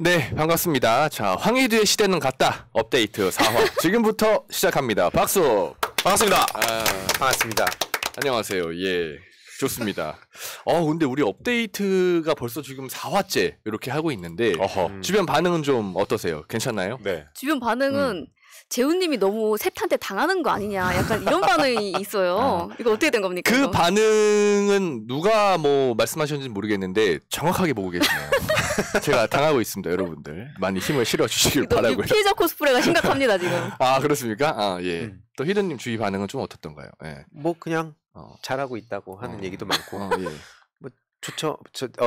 네, 반갑습니다. 자, 황희두의 시대는 갔다. 업데이트 4화. 지금부터 시작합니다. 박수! 반갑습니다. 반갑습니다. 안녕하세요. 예. 좋습니다. 근데 우리 업데이트가 벌써 지금 4화째 이렇게 하고 있는데, 주변 반응은 좀 어떠세요? 괜찮나요? 네. 주변 반응은 재훈님이 너무 셋한테 당하는 거 아니냐, 약간 이런 반응이 있어요. 이거 어떻게 된 겁니까? 그 이거? 반응은 누가 뭐 말씀하셨는지 모르겠는데 정확하게 보고 계시네요. 제가 당하고 있습니다, 여러분들. 많이 힘을 실어주시길 바라고요. 피해자 코스프레가 심각합니다 지금. 아, 그렇습니까? 아, 예. 또 히든님 주위 반응은 좀 어떻던가요? 예. 뭐 그냥 잘하고 있다고 하는 얘기도 많고. 예. 뭐 좋죠.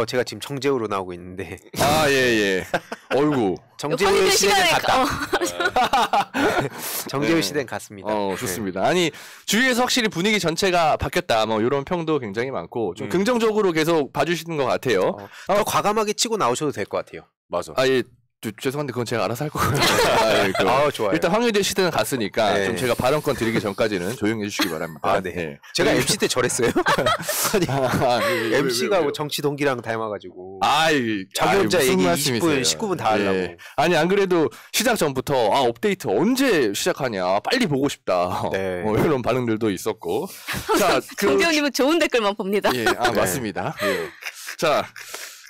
제가 지금 정재우로 나오고 있는데. 아, 예, 예. 어이구. 정재우의 시대는 갔다. 정재우 시대는 갔습니다. 좋습니다. 아니, 주위에서 확실히 분위기 전체가 바뀌었다. 뭐 이런 평도 굉장히 많고 좀 긍정적으로 계속 봐주시는 것 같아요. 더 과감하게 치고 나오셔도 될 것 같아요. 맞아. 아, 예. 죄송한데 그건 제가 알아서 할 거고요. 좋아요. 일단 황희대 시대는 갔으니까 네. 좀 제가 발언권 드리기 전까지는 조용히 해주시기 바랍니다. 아, 네. 네. 제가 MC 때 저랬어요. 아니, MC가 왜? 뭐 정치 동기랑 닮아가지고. 아이, 자기 혼자 무슨 얘기 말씀이세요? 19분 다 하려고. 예. 아니, 안 그래도 시작 전부터 업데이트 언제 시작하냐, 빨리 보고 싶다. 네. 이런 반응들도 있었고. 자, 정재훈님은 좋은 댓글만 봅니다. 예, 맞습니다. 예. 자,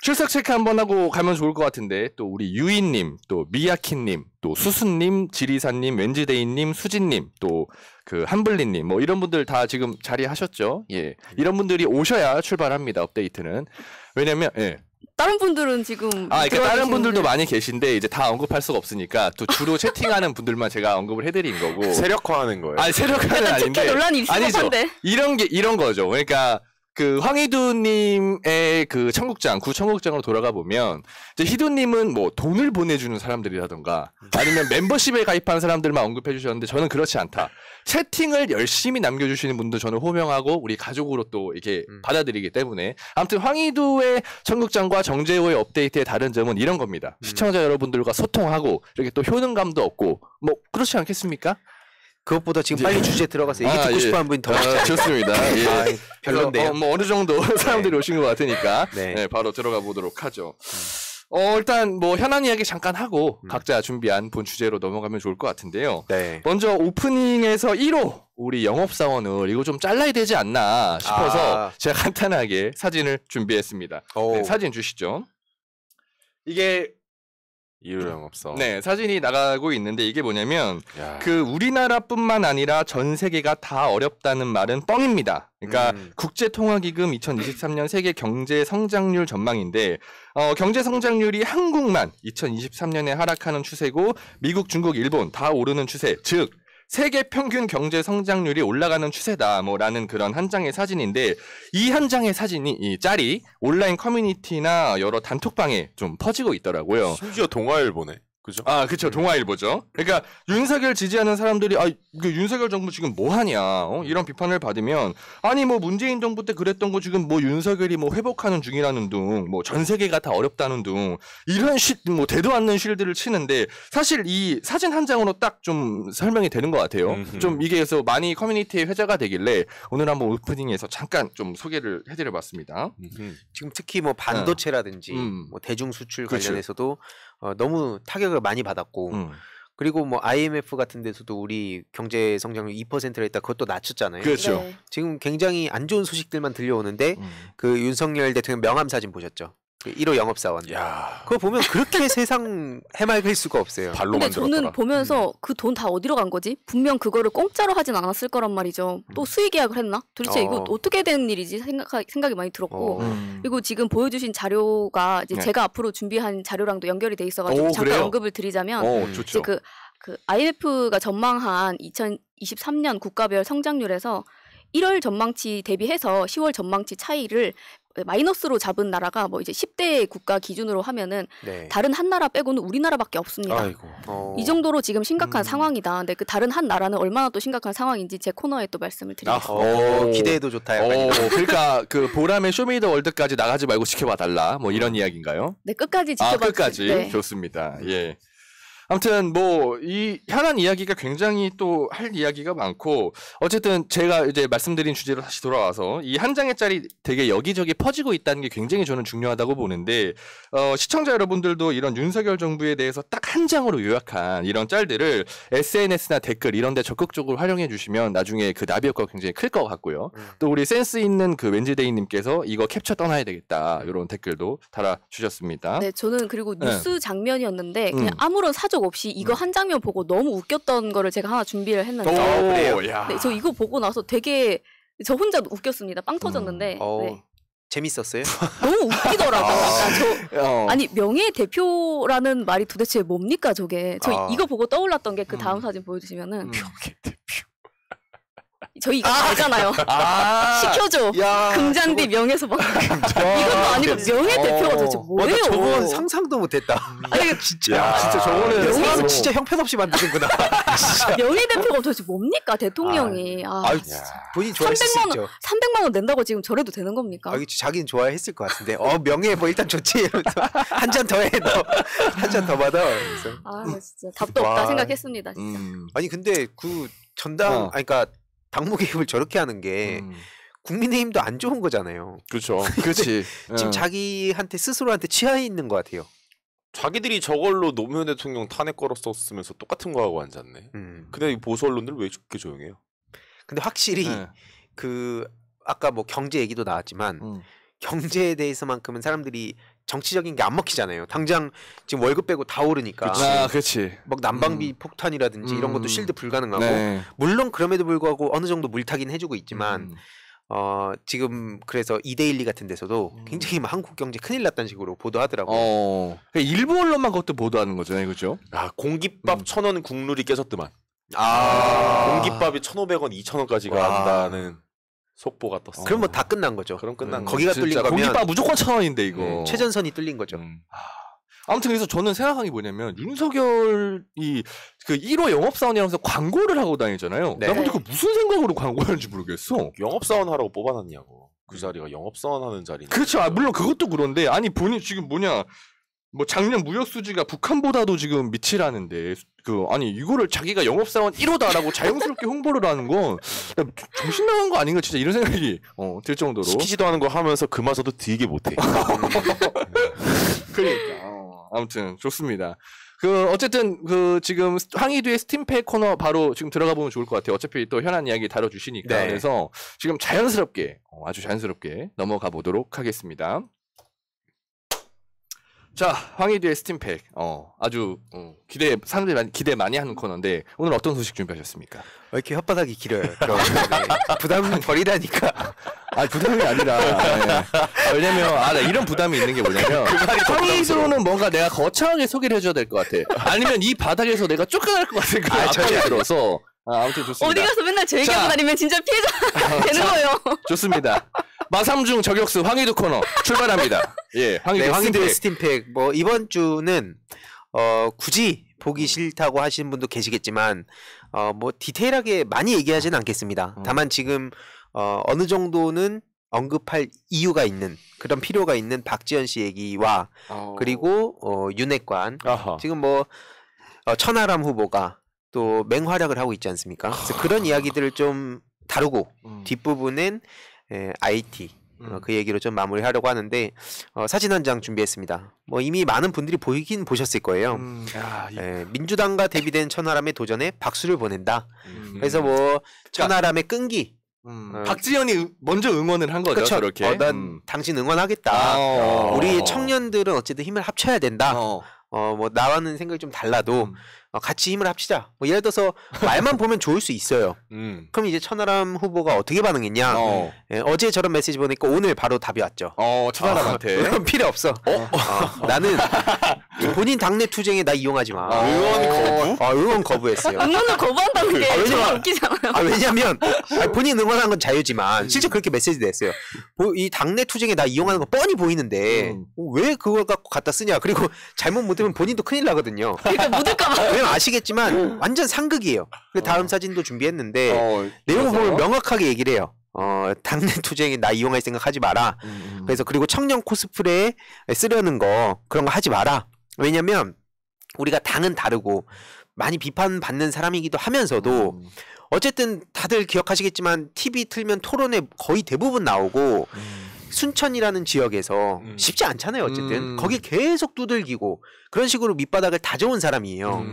출석 체크 한번 하고 가면 좋을 것 같은데, 또 우리 유인님, 또 미야키님, 또 수수님, 지리사님, 웬지데이님, 수진님, 또 그 한블리님, 뭐 이런 분들 다 지금 자리하셨죠? 예. 이런 분들이 오셔야 출발합니다, 업데이트는. 왜냐면, 예. 다른 분들은 지금 그러니까 다른 분들도 많이 계신데 이제 다 언급할 수가 없으니까 또 주로 채팅하는 분들만 제가 언급을 해드린 거고. 세력화하는 거예요. 아니, 세력화는 아닌데. 논란이 있을 아니죠. 법한데. 이런 거죠. 그러니까 그 황희두님의 그 청국장, 구 청국장으로 돌아가 보면 이제 희두님은 뭐 돈을 보내주는 사람들이라던가 아니면 멤버십에 가입한 사람들만 언급해 주셨는데 저는 그렇지 않다. 채팅을 열심히 남겨주시는 분도 저는 호명하고 우리 가족으로 또 이렇게 받아들이기 때문에 아무튼 황희두의 청국장과 정재호의 업데이트의 다른 점은 이런 겁니다. 시청자 여러분들과 소통하고 이렇게 또 효능감도 얻고 뭐 그렇지 않겠습니까? 그것보다 지금 빨리 주제 들어가서 얘기 듣고 싶어하는 분이 더 좋습니다. 예. 별론데요. 뭐 어느 정도 사람들이 오신 것 같으니까 네. 바로 들어가 보도록 하죠. 일단 뭐 현안 이야기 잠깐 하고 각자 준비한 본 주제로 넘어가면 좋을 것 같은데요. 네. 먼저 오프닝에서 1호 우리 영업사원을 이거 좀 잘라야 되지 않나 싶어서 제가 간단하게 사진을 준비했습니다. 네, 사진 주시죠. 이게 이유 영업사원. 네, 사진이 나가고 있는데 이게 뭐냐면 그 우리나라뿐만 아니라 전 세계가 다 어렵다는 말은 뻥입니다. 그러니까 국제통화기금 2023년 세계 경제 성장률 전망인데 경제 성장률이 한국만 2023년에 하락하는 추세고 미국, 중국, 일본 다 오르는 추세. 즉 세계 평균 경제 성장률이 올라가는 추세다 뭐라는 그런 한 장의 사진인데 이 한 장의 사진이 이 짤이 온라인 커뮤니티나 여러 단톡방에 좀 퍼지고 있더라고요. 심지어 동아일보네. 그죠? 아, 그쵸. 동아일보죠. 그러니까 윤석열 지지하는 사람들이 그 윤석열 정부 지금 뭐 하냐 이런 비판을 받으면 아니 뭐 문재인 정부 때 그랬던 거 지금 뭐 윤석열이 뭐 회복하는 중이라는 둥 뭐 전 세계가 다 어렵다는 둥 이런 뭐 대도 않는 쉴드를 치는데 사실 이 사진 한 장으로 딱 좀 설명이 되는 것 같아요. 좀 이게 그래서 많이 커뮤니티에 회자가 되길래 오늘 한번 오프닝에서 잠깐 좀 소개를 해드려봤습니다. 지금 특히 뭐 반도체라든지 뭐 대중 수출 관련해서도 너무 타격을 많이 받았고 그리고 뭐 IMF 같은 데서도 우리 경제 성장률 2%라 했다 그것도 낮췄잖아요. 그렇죠. 네. 지금 굉장히 안 좋은 소식들만 들려오는데 그 윤석열 대통령 명함 사진 보셨죠? 그 1호 영업사원. 야, 그거 보면 그렇게 세상 해맑을 수가 없어요. 발로 근데 만들었더라. 저는 보면서 그 돈 다 어디로 간 거지? 분명 그거를 공짜로 하진 않았을 거란 말이죠. 또 수의 계약을 했나? 도대체 이거 어떻게 된 일이지? 생각이 많이 들었고 그리고 지금 보여주신 자료가 이제 네. 제가 앞으로 준비한 자료랑도 연결이 돼 있어가지고 잠깐 그래요? 언급을 드리자면 좋죠. 이제 그 IMF가 전망한 2023년 국가별 성장률에서 1월 전망치 대비해서 10월 전망치 차이를 마이너스로 잡은 나라가 뭐 이제 10대 국가 기준으로 하면은 네. 다른 한 나라 빼고는 우리나라밖에 없습니다. 아이고. 이 정도로 지금 심각한 상황이다. 근데 그 다른 한 나라는 얼마나 또 심각한 상황인지 제 코너에 또 말씀을 드리겠습니다. 기대해도 좋다. 약간 그러니까 그 보람의 쇼미더월드까지 나가지 말고 지켜봐 달라 뭐 이런 이야기인가요? 네, 끝까지 지켜봐 끝까지 네. 좋습니다. 예. 아무튼 뭐 이 현안 이야기가 굉장히 또 할 이야기가 많고 어쨌든 제가 이제 말씀드린 주제로 다시 돌아와서 이 한 장의 짤이 되게 여기저기 퍼지고 있다는 게 굉장히 저는 중요하다고 보는데 시청자 여러분들도 이런 윤석열 정부에 대해서 딱 한 장으로 요약한 이런 짤들을 SNS나 댓글 이런 데 적극적으로 활용해 주시면 나중에 그 나비 효과가 굉장히 클 것 같고요. 또 우리 센스 있는 그 웬즈데이님께서 이거 캡처 떠나야 되겠다 이런 댓글도 달아주셨습니다. 네, 저는 그리고 뉴스 장면이었는데 그냥 아무런 사족 없이 이거 한 장면 보고 너무 웃겼던 거를 제가 하나 준비를 했는데 그래요? 네, 저 이거 보고 나서 되게 저 혼자 웃겼습니다. 빵 터졌는데 네. 재밌었어요? 너무 웃기더라고요. 아니 명예대표라는 말이 도대체 뭡니까 저게? 저 이거 보고 떠올랐던 게 그 다음 사진 보여주시면은 명예대표. 저희 이거 알잖아요. 시켜줘. 금잔디 명예소방. 이것도 아니고 명예대표가 도대체 뭐예요? 저건 상상도 못했다. 아니 진짜. 진짜 저거는 진짜 형편없이 만드는구나. 명예대표가 도대체 뭡니까 대통령이. 본인 좋아했을 수 있죠. 300만 원 낸다고 지금 저래도 되는 겁니까? 자기는 좋아했을 것 같은데. 명예 뭐 일단 좋지. 이러면서 한 잔 더 해. 한 잔 더 받아. 진짜 답도 없다 생각했습니다. 진짜. 아니 근데 그 전당 그러니까 당무 개입을 저렇게 하는 게 국민의힘도 안 좋은 거잖아요. 그렇죠. 그렇지. 지금 자기한테 스스로한테 치하에 있는 것 같아요. 자기들이 저걸로 노무현 대통령 탄핵 걸었었으면서 똑같은 거 하고 앉았네. 근데 이 보수 언론들 왜 그렇게 조용해요? 근데 확실히 그 아까 뭐 경제 얘기도 나왔지만 경제에 대해서만큼은 사람들이 정치적인 게 안 먹히잖아요. 당장 지금 월급 빼고 다 오르니까. 그렇지. 막 난방비 폭탄이라든지 이런 것도 실드 불가능하고 물론 그럼에도 불구하고 어느 정도 물타긴 해주고 있지만 지금 그래서 2대12 같은 데서도 굉장히 막 한국 경제 큰일 났다는 식으로 보도하더라고요. 일부 언론만 그것도 보도하는 거잖아요, 그렇죠? 공깃밥 1,000원 국룰이 깨졌더만. 공깃밥이 1,500원, 2,000원까지 간다는 속보가 떴어. 그럼 뭐 다 끝난 거죠. 그럼 끝난 거. 거기가 뚫린 거면 공깃밥 무조건 1,000원인데 이거. 최전선이 뚫린 거죠. 아무튼 그래서 저는 생각한 게 뭐냐면 윤석열이 그 1호 영업사원이라면서 광고를 하고 다니잖아요. 나 근데 그 무슨 생각으로 광고하는지 모르겠어. 영업사원 하라고 뽑아놨냐고. 그 자리가 영업사원 하는 자리인데. 그렇죠. 물론 그것도 그런데 아니 본인 지금 뭐냐 뭐 작년 무역 수지가 북한보다도 지금 미치라는데 아니 이거를 자기가 영업사원 1호다라고 자연스럽게 홍보를 하는 건 정신 나간 거 아닌가 진짜 이런 생각이 들 정도로 시키지도 않은 거 하면서 그 마저도 되게 못해. 그러니까 아무튼 좋습니다. 어쨌든 지금 황희두의 스팀팩 코너 바로 지금 들어가 보면 좋을 것 같아요. 어차피 또 현안 이야기 다뤄주시니까 그래서 지금 자연스럽게 아주 자연스럽게 넘어가 보도록 하겠습니다. 자, 황희두의 스팀팩. 아주 사람들이 많이 기대 많이 하는 코너인데 오늘 어떤 소식 준비하셨습니까? 왜 이렇게 혓바닥이 길어요? 부담 버리다니까. 부담이 아니라 왜냐면 이런 부담이 있는 게 뭐냐면 황희두는 뭔가 내가 거창하게 소개를 해줘야 될 것 같아. 아니면 이 바닥에서 내가 쫓겨날 것 같은 그 압박이 들어서 아무튼 좋습니다. 어디 가서 맨날 제 얘기하고 다니면 진짜 피해자 되는 거예요. 좋습니다. 마삼중 저격수 황희두 코너 출발합니다. 황희두의 스팀팩. 뭐 이번 주는 굳이 보기 싫다고 하시는 분도 계시겠지만 뭐 디테일하게 많이 얘기하지는 않겠습니다. 다만 지금 어느 정도는 언급할 이유가 있는 그런 필요가 있는 박지원 씨 얘기와 그리고 윤핵관 지금 뭐 천하람 후보가 또 맹활약을 하고 있지 않습니까? 그래서 그런 이야기들을 좀 다루고 뒷부분은 IT 그 얘기로 좀 마무리하려고 하는데 사진 한 장 준비했습니다. 뭐 이미 많은 분들이 보이긴 보셨을 거예요. 민주당과 대비된 천하람의 도전에 박수를 보낸다. 그래서 뭐 천하람의 끈기. 박지원이 먼저 응원을 한 거죠. 그렇게. 난 당신 응원하겠다. 우리 청년들은 어쨌든 힘을 합쳐야 된다. 뭐 나와는 생각이 좀 달라도 같이 힘을 합치자. 뭐 예를 들어서 말만 보면 좋을 수 있어요. 그럼 이제 천하람 후보가 어떻게 반응했냐? 어제 저런 메시지 보니까 오늘 바로 답이 왔죠. 천하람한테 필요 없어. 나는 본인 당내 투쟁에 나 이용하지 마. 의원 거부? 의원 거부했어요. 응원을 거부한다는 게 정말 웃기잖아요. 왜냐면 본인 응원한 건 자유지만 실제 그렇게 메시지 냈어요. 이 당내 투쟁에 나 이용하는 거 뻔히 보이는데 왜 그걸 갖고 갖다 쓰냐? 그리고 잘못 묻으면 본인도 큰일 나거든요. 그러니까 묻을까봐. 아시겠지만 완전 상극이에요. 다음 사진도 준비했는데 내용을 보면 명확하게 얘기를 해요. 당내 투쟁에 나 이용할 생각 하지 마라. 그래서 그리고 청년 코스프레 쓰려는 거 그런 거 하지 마라. 왜냐면 우리가 당은 다르고 많이 비판받는 사람이기도 하면서도 어쨌든 다들 기억하시겠지만 TV 틀면 토론에 거의 대부분 나오고 순천이라는 지역에서 쉽지 않잖아요. 어쨌든 거기 계속 두들기고 그런 식으로 밑바닥을 다져온 사람이에요.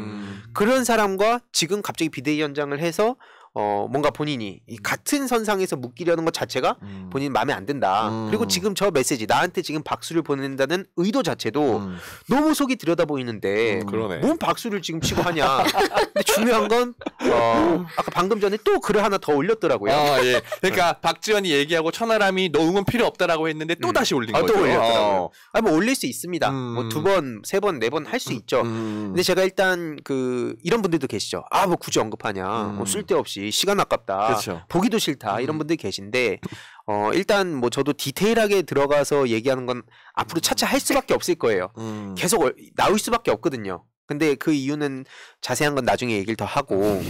그런 사람과 지금 갑자기 비대위원장을 해서 뭔가 본인이 이 같은 선상에서 묶이려는 것 자체가 본인 마음에 안 든다. 그리고 지금 저 메시지 나한테 지금 박수를 보낸다는 의도 자체도 너무 속이 들여다 보이는데 뭔 박수를 지금 치고 하냐. 근데 중요한 건 아까 방금 전에 또 글을 하나 더 올렸더라고요. 예. 그러니까 박지원이 얘기하고 천하람이 너 응원 필요 없다라고 했는데 또 다시 올린 거죠. 또 올렸더라고요. 뭐 올릴 수 있습니다. 뭐 2번, 3번, 4번 할 수 있죠. 근데 제가 일단 이런 분들도 계시죠. 뭐 굳이 언급하냐. 뭐 쓸데없이 시간 아깝다. 그렇죠. 보기도 싫다. 이런 분들이 계신데 일단 뭐 저도 디테일하게 들어가서 얘기하는 건 앞으로 차차 할 수밖에 없을 거예요. 계속 나올 수밖에 없거든요. 근데 그 이유는 자세한 건 나중에 얘기를 더 하고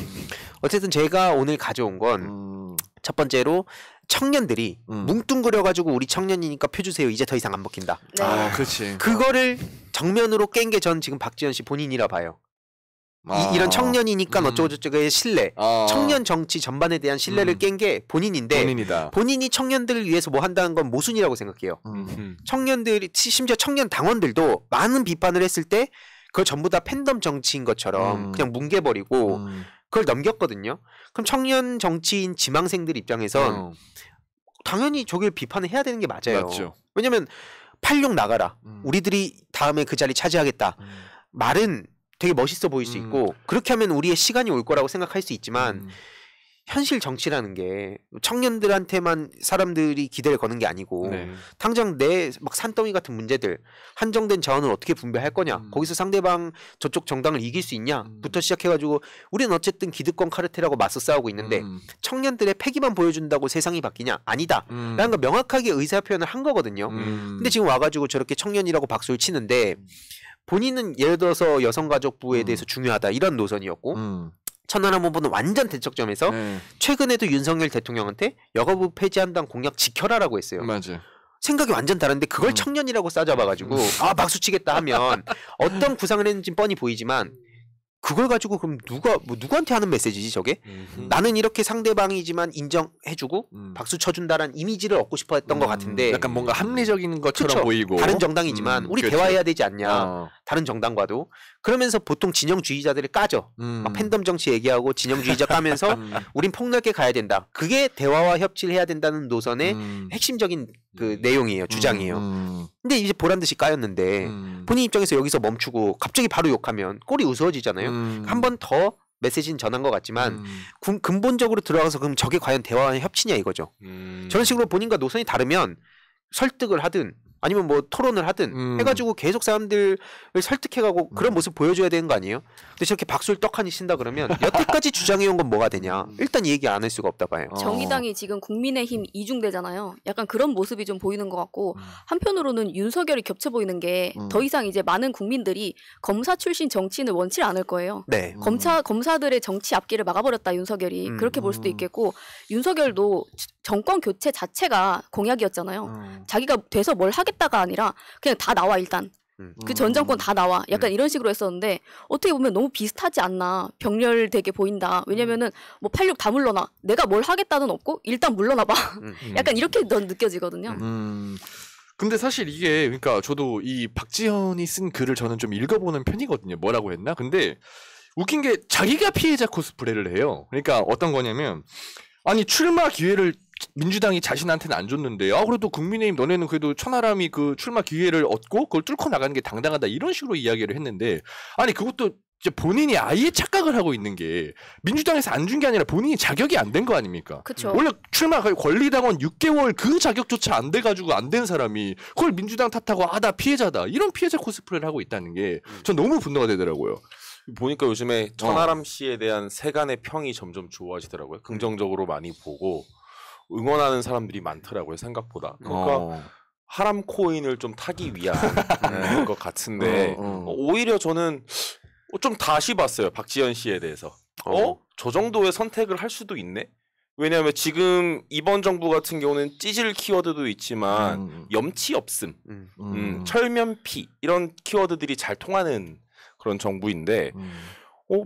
어쨌든 제가 오늘 가져온 건 첫 번째로 청년들이 뭉뚱그려가지고 우리 청년이니까 표 주세요. 이제 더 이상 안 먹힌다. 네. 그렇지. 그거를 정면으로 깬 게 전 지금 박지원 씨 본인이라 봐요. 이런 청년이니까 어쩌고저쩌고의 신뢰, 청년 정치 전반에 대한 신뢰를 깬 게 본인인데 본인이 청년들을 위해서 뭐 한다는 건 모순이라고 생각해요. 청년들이 심지어 청년 당원들도 많은 비판을 했을 때 그걸 전부 다 팬덤 정치인 것처럼 그냥 뭉개버리고 그걸 넘겼거든요. 그럼 청년 정치인 지망생들 입장에선 당연히 저길 비판을 해야 되는 게 맞아요. 맞죠. 왜냐면 86 나가라. 우리들이 다음에 그 자리 차지하겠다. 말은 되게 멋있어 보일 수 있고 그렇게 하면 우리의 시간이 올 거라고 생각할 수 있지만 현실 정치라는 게 청년들한테만 사람들이 기대를 거는 게 아니고 당장 내 막 산더미 같은 문제들 한정된 자원을 어떻게 분배할 거냐 거기서 상대방 저쪽 정당을 이길 수 있냐부터 시작해가지고 우리는 어쨌든 기득권 카르텔하고 맞서 싸우고 있는데 청년들의 패기만 보여준다고 세상이 바뀌냐 아니다 라는 거 명확하게 의사표현을 한 거거든요. 근데 지금 와가지고 저렇게 청년이라고 박수를 치는데 본인은 예를 들어서 여성가족부에 대해서 중요하다 이런 노선이었고 천하람 후보는 완전 대척점에서 최근에도 윤석열 대통령한테 여가부 폐지한다는 공약 지켜라라고 했어요. 맞아요. 생각이 완전 다른데 그걸 청년이라고 싸잡아가지고 박수 치겠다 하면 어떤 구상을 했는지 뻔히 보이지만 그걸 가지고 그럼 누구한테 하는 메시지지 저게? 나는 이렇게 상대방이지만 인정해주고 박수 쳐준다라는 이미지를 얻고 싶어 했던 것 같은데 약간 뭔가 합리적인 것처럼 그쵸? 보이고 다른 정당이지만 우리 그렇죠. 대화해야 되지 않냐 다른 정당과도 그러면서 보통 진영주의자들을 까죠. 막 팬덤 정치 얘기하고 진영주의자 까면서 우린 폭넓게 가야 된다. 그게 대화와 협치를 해야 된다는 노선의 핵심적인 그 내용이에요. 주장이에요. 근데 이제 보란듯이 까였는데 본인 입장에서 여기서 멈추고 갑자기 바로 욕하면 꼴이 우스워지잖아요. 한 번 더 메시지는 전한 것 같지만 근본적으로 들어가서 그럼 저게 과연 대화와 협치냐 이거죠. 저런 식으로 본인과 노선이 다르면 설득을 하든 아니면 뭐 토론을 하든 해가지고 계속 사람들을 설득해가고 그런 모습 보여줘야 되는 거 아니에요? 근데 저렇게 박수를 떡하니 친다 그러면 여태까지 주장해온 건 뭐가 되냐? 일단 얘기 안 할 수가 없다 봐요. 정의당이 지금 국민의힘 이중대잖아요. 약간 그런 모습이 좀 보이는 것 같고 한편으로는 윤석열이 겹쳐 보이는 게 더 이상 이제 많은 국민들이 검사 출신 정치인을 원치 않을 거예요. 네. 검사들의 정치 앞길을 막아버렸다 윤석열이 그렇게 볼 수도 있겠고 윤석열도 정권 교체 자체가 공약이었잖아요. 자기가 돼서 뭘 하겠다가 아니라 그냥 다 나와 일단. 그 전 정권 다 나와. 약간 이런 식으로 했었는데 어떻게 보면 너무 비슷하지 않나. 병렬되게 보인다. 왜냐면은 뭐 86 다 물러나. 내가 뭘 하겠다는 없고 일단 물러나봐. 약간 이렇게 넌 느껴지거든요. 근데 사실 이게 그러니까 저도 이 박지현이 쓴 글을 저는 좀 읽어보는 편이거든요. 뭐라고 했나? 근데 웃긴 게 자기가 피해자 코스프레를 해요. 그러니까 어떤 거냐면 아니 출마 기회를 민주당이 자신한테는 안 줬는데 그래도 국민의힘 너네는 그래도 천하람이 그 출마 기회를 얻고 그걸 뚫고 나가는 게 당당하다 이런 식으로 이야기를 했는데 아니 그것도 이제 본인이 아예 착각을 하고 있는 게 민주당에서 안 준 게 아니라 본인이 자격이 안 된 거 아닙니까? 그쵸. 원래 출마 권리당원 6개월 그 자격조차 안 돼가지고 안 된 사람이 그걸 민주당 탓하고 나 피해자다 이런 피해자 코스프레를 하고 있다는 게 전 너무 분노가 되더라고요. 보니까 요즘에 천하람 씨에 대한 세간의 평이 점점 좋아지더라고요. 긍정적으로 많이 보고 응원하는 사람들이 많더라고요. 생각보다. 그러니까 하람 코인을 좀 타기 위한 것 같은데 오히려 저는 좀 다시 봤어요. 박지현 씨에 대해서. 저 정도의 선택을 할 수도 있네? 왜냐하면 지금 이번 정부 같은 경우는 찌질 키워드도 있지만 염치 없음, 철면피 이런 키워드들이 잘 통하는 그런 정부인데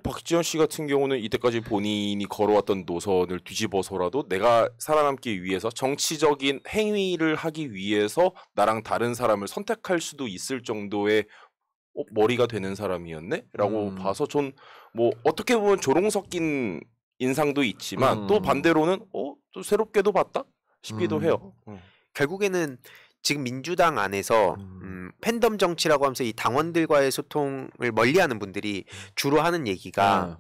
박지원 씨 같은 경우는 이때까지 본인이 걸어왔던 노선을 뒤집어서라도 내가 살아남기 위해서 정치적인 행위를 하기 위해서 나랑 다른 사람을 선택할 수도 있을 정도의 머리가 되는 사람이었네? 라고 봐서 전 뭐 어떻게 보면 조롱 섞인 인상도 있지만 또 반대로는 또 새롭게도 봤다? 싶기도 해요. 결국에는 지금 민주당 안에서 팬덤 정치라고 하면서 이 당원들과의 소통을 멀리하는 분들이 주로 하는 얘기가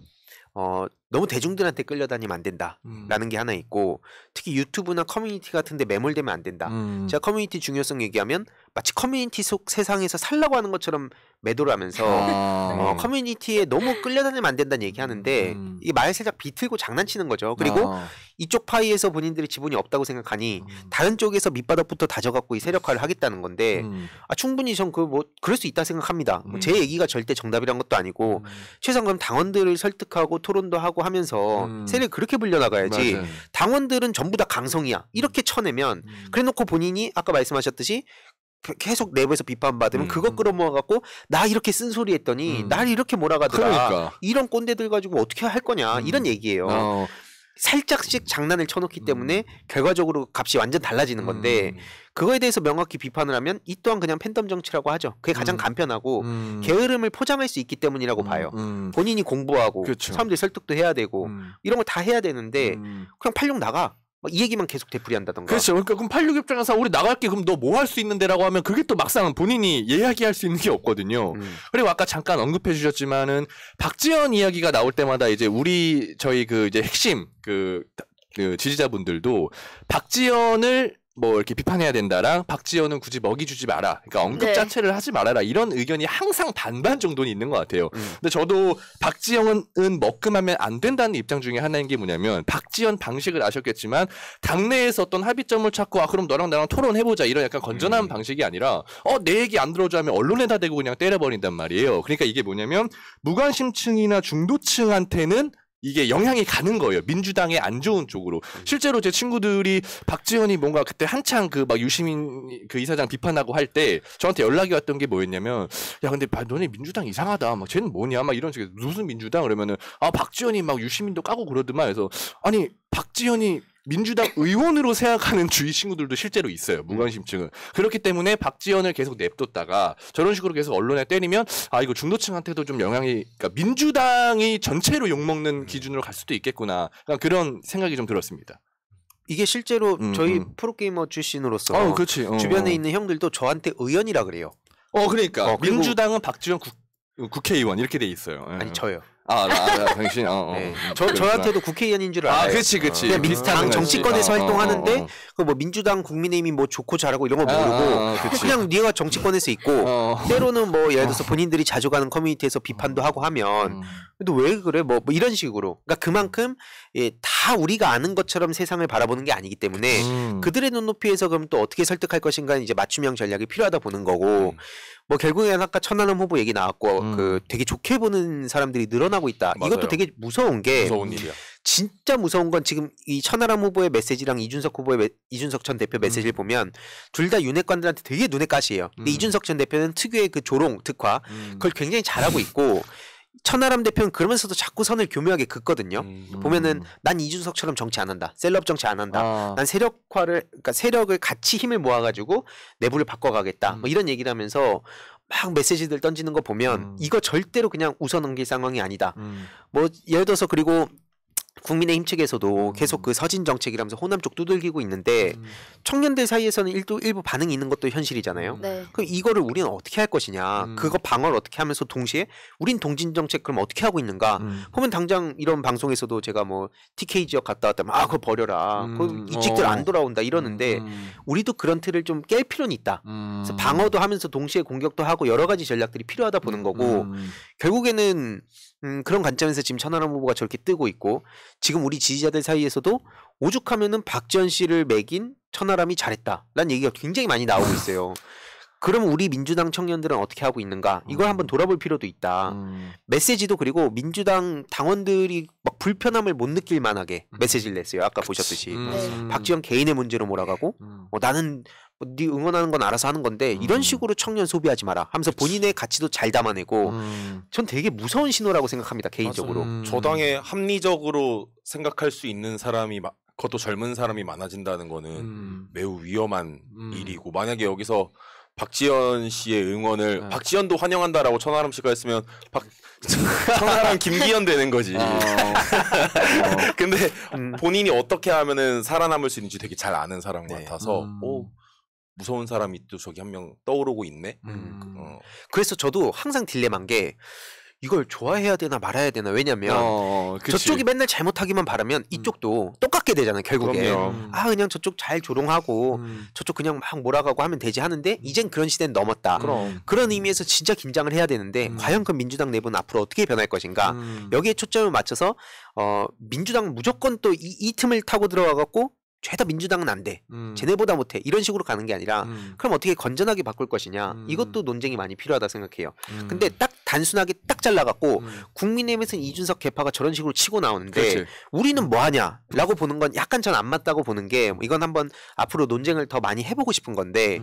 너무 대중들한테 끌려다니면 안 된다라는 게 하나 있고 특히 유튜브나 커뮤니티 같은 데 매몰되면 안 된다. 제가 커뮤니티 중요성 얘기하면 마치 커뮤니티 속 세상에서 살라고 하는 것처럼 매도를 하면서 커뮤니티에 너무 끌려다니면 안 된다는 얘기하는데 이게 말 살짝 비틀고 장난치는 거죠. 그리고 이쪽 파이에서 본인들이 지분이 없다고 생각하니 다른 쪽에서 밑바닥부터 다져갖고 이 세력화를 하겠다는 건데 충분히 전 그럴 수 있다 생각합니다. 제 얘기가 절대 정답이란 것도 아니고 최소한 그럼 당원들을 설득하고 토론도 하고 하면서 세력을 그렇게 불려나가야지. 맞아요. 당원들은 전부 다 강성이야 이렇게 쳐내면 그래놓고 본인이 아까 말씀하셨듯이 계속 내부에서 비판받으면 그거 끌어모아갖고 나 이렇게 쓴소리 했더니 날 이렇게 몰아가더라. 그러니까. 이런 꼰대들 가지고 어떻게 할 거냐 이런 얘기예요. 살짝씩 장난을 쳐놓기 때문에 결과적으로 값이 완전 달라지는 건데 그거에 대해서 명확히 비판을 하면 이 또한 그냥 팬덤 정치라고 하죠. 그게 가장 간편하고 게으름을 포장할 수 있기 때문이라고 봐요. 본인이 공부하고 그쵸. 사람들이 설득도 해야 되고 이런 걸 다 해야 되는데 그냥 86 나가. 이 얘기만 계속 되풀이한다던가. 그렇죠. 그러니까 그럼 86 입장에서 우리 나갈게. 그럼 너 뭐 할 수 있는데라고 하면 그게 또 막상 본인이 이야기할 수 있는 게 없거든요. 그리고 아까 잠깐 언급해 주셨지만은 박지원 이야기가 나올 때마다 이제 저희 이제 핵심 그 지지자분들도 박지원을 뭐 이렇게 비판해야 된다랑 박지원은 굳이 먹이 주지 마라. 그러니까 언급 네. 자체를 하지 말아라. 이런 의견이 항상 반반 정도는 있는 것 같아요. 근데 저도 박지원은 먹금하면 안 된다는 입장 중에 하나인 게 뭐냐면 박지원 방식을 아셨겠지만 당내에서 어떤 합의점을 찾고 그럼 너랑 나랑 토론해보자 이런 약간 건전한 방식이 아니라 내 얘기 안 들어줘 하면 언론에다 대고 그냥 때려버린단 말이에요. 그러니까 이게 뭐냐면 무관심층이나 중도층한테는 이게 영향이 가는 거예요. 민주당의 안 좋은 쪽으로. 실제로 제 친구들이 박지원이 뭔가 그때 한창 막 유시민 그 이사장 비판하고 할 때 저한테 연락이 왔던 게 뭐였냐면 야 근데 너네 민주당 이상하다. 막 쟤는 뭐냐. 막 이런 식으로 무슨 민주당 그러면은 박지원이 막 유시민도 까고 그러더만. 그래서 아니 박지원이 민주당 의원으로 생각하는 주위 친구들도 실제로 있어요. 무관심층은. 그렇기 때문에 박지원을 계속 냅뒀다가 저런 식으로 계속 언론에 때리면 이거 중도층한테도 좀 영향이 그러니까 민주당이 전체로 욕먹는 기준으로 갈 수도 있겠구나. 그러니까 그런 생각이 좀 들었습니다. 이게 실제로 저희 프로게이머 출신으로서 주변에 있는 형들도 저한테 의원이라 그래요. 그러니까 민주당은 박지원 국회의원 이렇게 돼 있어요. 아니 저요. 당신. 네. 저한테도 국회의원인 줄 알아요. 그렇지. 그냥 당 정치권에서 활동하는데 뭐 민주당, 국민의힘이 뭐 좋고 잘하고 이런 거 모르고 그냥 네가 정치권에서 있고 때로는 뭐 예를 들어서 본인들이 자주 가는 커뮤니티에서 비판도 하고 하면 또 왜 그래 뭐 이런 식으로. 그러니까 그만큼 다 우리가 아는 것처럼 세상을 바라보는 게 아니기 때문에 그들의 눈높이에서 그럼 또 어떻게 설득할 것인가 이제 맞춤형 전략이 필요하다 보는 거고. 뭐 결국에는 아까 천하람 후보 얘기 나왔고 그 되게 좋게 보는 사람들이 늘어나고 있다. 맞아요. 이것도 되게 무서운 게 무서운 일이야. 진짜 무서운 건 지금 이 천하람 후보의 메시지랑 이준석 전 대표 메시지를 보면 둘 다 윤핵관들한테 되게 눈에 가시예요. 근데 이준석 전 대표는 특유의 그 조롱 특화 그걸 굉장히 잘하고 있고 천하람 대표는 그러면서도 자꾸 선을 교묘하게 긋거든요. 보면은 난 이준석처럼 정치 안 한다. 셀럽 정치 안 한다. 난 그러니까 세력을 같이 힘을 모아가지고 내부를 바꿔가겠다. 뭐 이런 얘기를 하면서 막 메시지들 던지는 거 보면 이거 절대로 그냥 웃어넘길 상황이 아니다. 뭐 예를 들어서 그리고 국민의힘 측에서도 계속 그 서진 정책이라면서 호남 쪽 두들기고 있는데 청년들 사이에서는 일부 반응이 있는 것도 현실이잖아요. 네. 그럼 이거를 우리는 어떻게 할 것이냐. 그거 방어를 어떻게 하면서 동시에 우린 동진 정책 그럼 어떻게 하고 있는가. 보면 당장 이런 방송에서도 제가 뭐 TK 지역 갔다 왔다면 그거 버려라. 그 이직들 안 돌아온다 이러는데 우리도 그런 틀을 좀 깰 필요는 있다. 그래서 방어도 하면서 동시에 공격도 하고 여러 가지 전략들이 필요하다 보는 거고 결국에는 그런 관점에서 지금 천하람 후보가 저렇게 뜨고 있고 지금 우리 지지자들 사이에서도 오죽하면은 박지원 씨를 매긴 천하람이 잘했다라는 얘기가 굉장히 많이 나오고 있어요. 그럼 우리 민주당 청년들은 어떻게 하고 있는가? 이걸 한번 돌아볼 필요도 있다. 메시지도 그리고 민주당 당원들이 막 불편함을 못 느낄 만하게 메시지를 냈어요. 아까 보셨듯이 박지원 개인의 문제로 몰아가고 나는 네 응원하는 건 알아서 하는 건데 이런 식으로 청년 소비하지 마라 하면서 본인의 가치도 잘 담아내고 전 되게 무서운 신호라고 생각합니다 개인적으로. 저당에 합리적으로 생각할 수 있는 사람이 그것도 젊은 사람이 많아진다는 거는 매우 위험한 일이고 만약에 여기서 박지원 씨의 응원을 박지원도 환영한다라고 천하람 씨가 했으면 천하람 김기현 되는 거지. 근데 본인이 어떻게 하면은 살아남을 수 있는지 되게 잘 아는 사람 같아서 무서운 사람이 또 저기 한 명 떠오르고 있네. 그래서 저도 항상 딜레마인 게 이걸 좋아해야 되나 말아야 되나. 왜냐면 저쪽이 맨날 잘못하기만 바라면 이쪽도 똑같게 되잖아요 결국에. 아 그냥 저쪽 잘 조롱하고 저쪽 그냥 막 몰아가고 하면 되지 하는데 이젠 그런 시대는 넘었다. 그런 의미에서 진짜 긴장을 해야 되는데 과연 그 민주당 내부는 앞으로 어떻게 변할 것인가. 여기에 초점을 맞춰서 민주당은 무조건 또 이 틈을 타고 들어와갖고 죄다 민주당은 안 돼. 쟤네보다 못해. 이런 식으로 가는 게 아니라 그럼 어떻게 건전하게 바꿀 것이냐. 이것도 논쟁이 많이 필요하다 생각해요. 근데 딱 단순하게 딱 잘라갖고 국민의힘에서는 이준석 개파가 저런 식으로 치고 나오는데 우리는 뭐 하냐라고 보는 건 약간 전 안 맞다고 보는 게 이건 한번 앞으로 논쟁을 더 많이 해보고 싶은 건데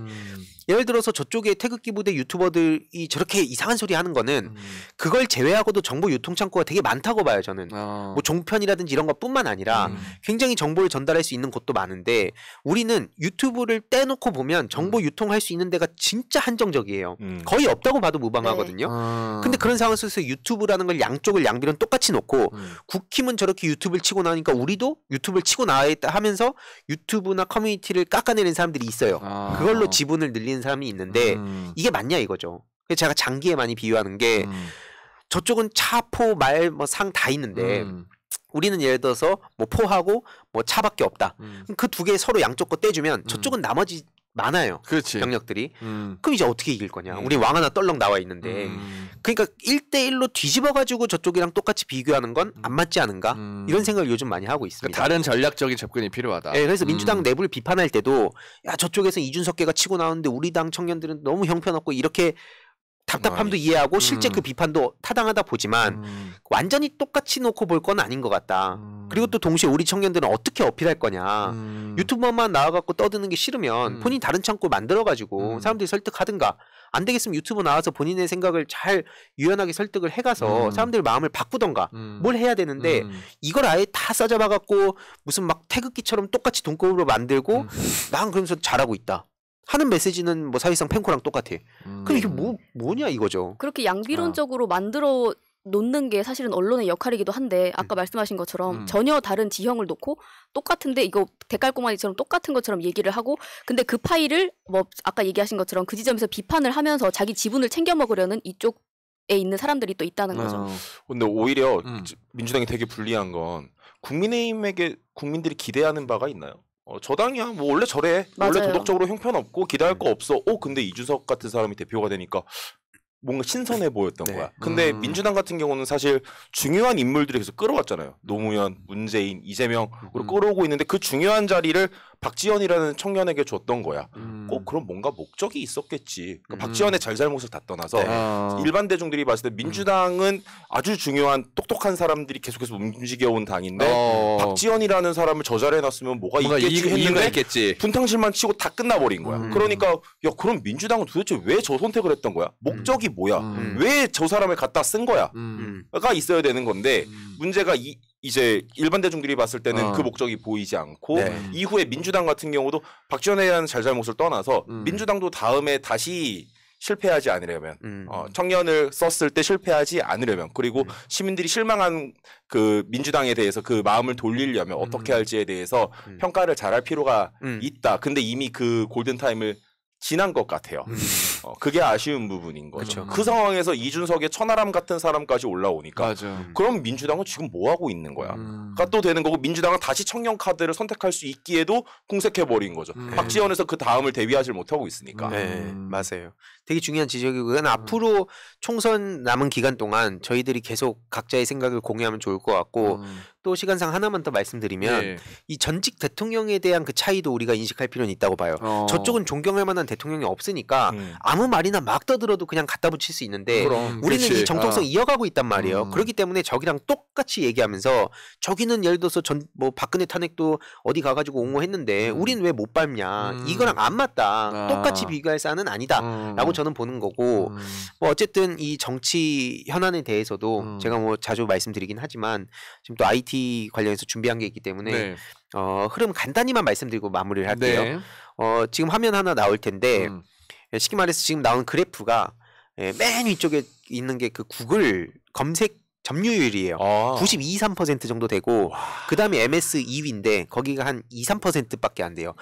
예를 들어서 저쪽에 태극기 부대 유튜버들이 저렇게 이상한 소리 하는 거는 그걸 제외하고도 정보 유통 창구가 되게 많다고 봐요 저는. 뭐 종편이라든지 이런 것뿐만 아니라 굉장히 정보를 전달할 수 있는 곳도 많은데 우리는 유튜브를 떼놓고 보면 정보 유통할 수 있는 데가 진짜 한정적이에요. 거의 없다고 봐도 무방하거든요. 근데 그런 상황 속에서 유튜브라는 걸 양쪽을 양비론 똑같이 놓고 국힘은 저렇게 유튜브를 치고 나오니까 우리도 유튜브를 치고 나와야겠다 하면서 유튜브나 커뮤니티를 깎아내는 사람들이 있어요. 그걸로 지분을 늘리는 사람이 있는데 이게 맞냐 이거죠. 그래서 제가 장기에 많이 비유하는 게 저쪽은 차, 포, 말, 뭐 상 다 있는데 우리는 예를 들어서 뭐 포하고 뭐 차밖에 없다. 그 두 개 서로 양쪽 거 떼주면 저쪽은 나머지 많아요. 그렇지. 병력들이. 그럼 이제 어떻게 이길 거냐. 우리 왕 하나 떨렁 나와 있는데. 그러니까 1대1로 뒤집어가지고 저쪽이랑 똑같이 비교하는 건 안 맞지 않은가. 이런 생각을 요즘 많이 하고 있습니다. 그러니까 다른 전략적인 접근이 필요하다. 네, 그래서 민주당 내부를 비판할 때도 야 저쪽에서 이준석계가 치고 나오는데 우리 당 청년들은 너무 형편없고 이렇게 답답함도 이해하고 실제 그 비판도 타당하다 보지만 완전히 똑같이 놓고 볼 건 아닌 것 같다. 그리고 또 동시에 우리 청년들은 어떻게 어필할 거냐. 유튜버만 나와갖고 떠드는 게 싫으면 본인 다른 창구 만들어가지고 사람들이 설득하든가 안 되겠으면 유튜브 나와서 본인의 생각을 잘 유연하게 설득을 해가서 사람들 마음을 바꾸던가 뭘 해야 되는데 이걸 아예 다 싸잡아갖고 무슨 막 태극기처럼 똑같이 돈급으로 만들고 난 그러면서 잘하고 있다. 하는 메시지는 뭐 사실상 펜코랑 똑같아. 그럼 이게 뭐냐 이거죠. 그렇게 양비론적으로 만들어 놓는 게 사실은 언론의 역할이기도 한데 아까 말씀하신 것처럼 전혀 다른 지형을 놓고 똑같은데 이거 대깔꼬마니처럼 똑같은 것처럼 얘기를 하고 근데 그 파일을 뭐 아까 얘기하신 것처럼 그 지점에서 비판을 하면서 자기 지분을 챙겨 먹으려는 이쪽에 있는 사람들이 또 있다는 거죠. 근데 오히려 민주당이 되게 불리한 건 국민의힘에게 국민들이 기대하는 바가 있나요? 저당이야 뭐 원래 저래. 맞아요. 원래 도덕적으로 형편없고 기대할 거 없어. 근데 이준석 같은 사람이 대표가 되니까 뭔가 신선해 보였던 거야. 근데 민주당 같은 경우는 사실 중요한 인물들이 계속 끌어왔잖아요. 노무현, 문재인, 이재명으로 끌어오고 있는데 그 중요한 자리를 박지원이라는 청년에게 줬던 거야. 꼭 그런 뭔가 목적이 있었겠지. 그러니까 박지원의 잘잘못을 다 떠나서 일반 대중들이 봤을 때 민주당은 아주 중요한 똑똑한 사람들이 계속해서 움직여온 당인데 박지원이라는 사람을 저 자리에 놨으면 뭐가 있겠지 했는데 분탕질만 치고 다 끝나버린 거야. 그러니까 야 그럼 민주당은 도대체 왜 저 선택을 했던 거야? 목적이 뭐야? 왜 저 사람을 갖다 쓴 거야? 가 있어야 되는 건데 문제가 이제 일반 대중들이 봤을 때는 그 목적이 보이지 않고 이후에 민주당 같은 경우도 박지원에 대한 잘잘못을 떠나서 민주당도 다음에 다시 실패하지 않으려면 청년을 썼을 때 실패하지 않으려면 그리고 시민들이 실망한 그 민주당에 대해서 그 마음을 돌리려면 어떻게 할지에 대해서 평가를 잘할 필요가 있다. 근데 이미 그 골든타임을 지난 것 같아요. 그게 아쉬운 부분인 거죠. 그 상황에서 이준석의 천하람 같은 사람까지 올라오니까 맞아. 그럼 민주당은 지금 뭐 하고 있는 거야? 가 또 되는 거고 민주당은 다시 청년 카드를 선택할 수 있기에도 궁색해버린 거죠. 박지원에서 그 다음을 대비하지 못하고 있으니까. 네, 맞아요. 되게 중요한 지적이고 앞으로 총선 남은 기간 동안 저희들이 계속 각자의 생각을 공유하면 좋을 것 같고 또 시간상 하나만 더 말씀드리면 이 전직 대통령에 대한 그 차이도 우리가 인식할 필요는 있다고 봐요. 저쪽은 존경할 만한 대통령이 없으니까 아무 말이나 막 떠들어도 그냥 갖다 붙일 수 있는데 우리는 그치. 이 정통성 이어가고 있단 말이에요. 그렇기 때문에 저기랑 똑같이 얘기하면서 저기는 예를 들어서 뭐 박근혜 탄핵도 어디 가가지고 옹호했는데 우린 왜 못 밟냐 이거랑 안 맞다. 똑같이 비교할 사안은 아니다라고 저는 보는 거고 뭐 어쨌든 이 정치 현안에 대해서도 제가 뭐 자주 말씀드리긴 하지만 지금 또 IT 관련해서 준비한 게 있기 때문에 네. 흐름 간단히만 말씀드리고 마무리를 할게요. 네. 지금 화면 하나 나올 텐데 쉽게 말해서 지금 나온 그래프가 맨 위쪽에 있는 게 그 구글 검색 점유율이에요. 92, 3% 정도 되고 그 다음에 MS 2위인데 거기가 한 2, 3%밖에 안 돼요.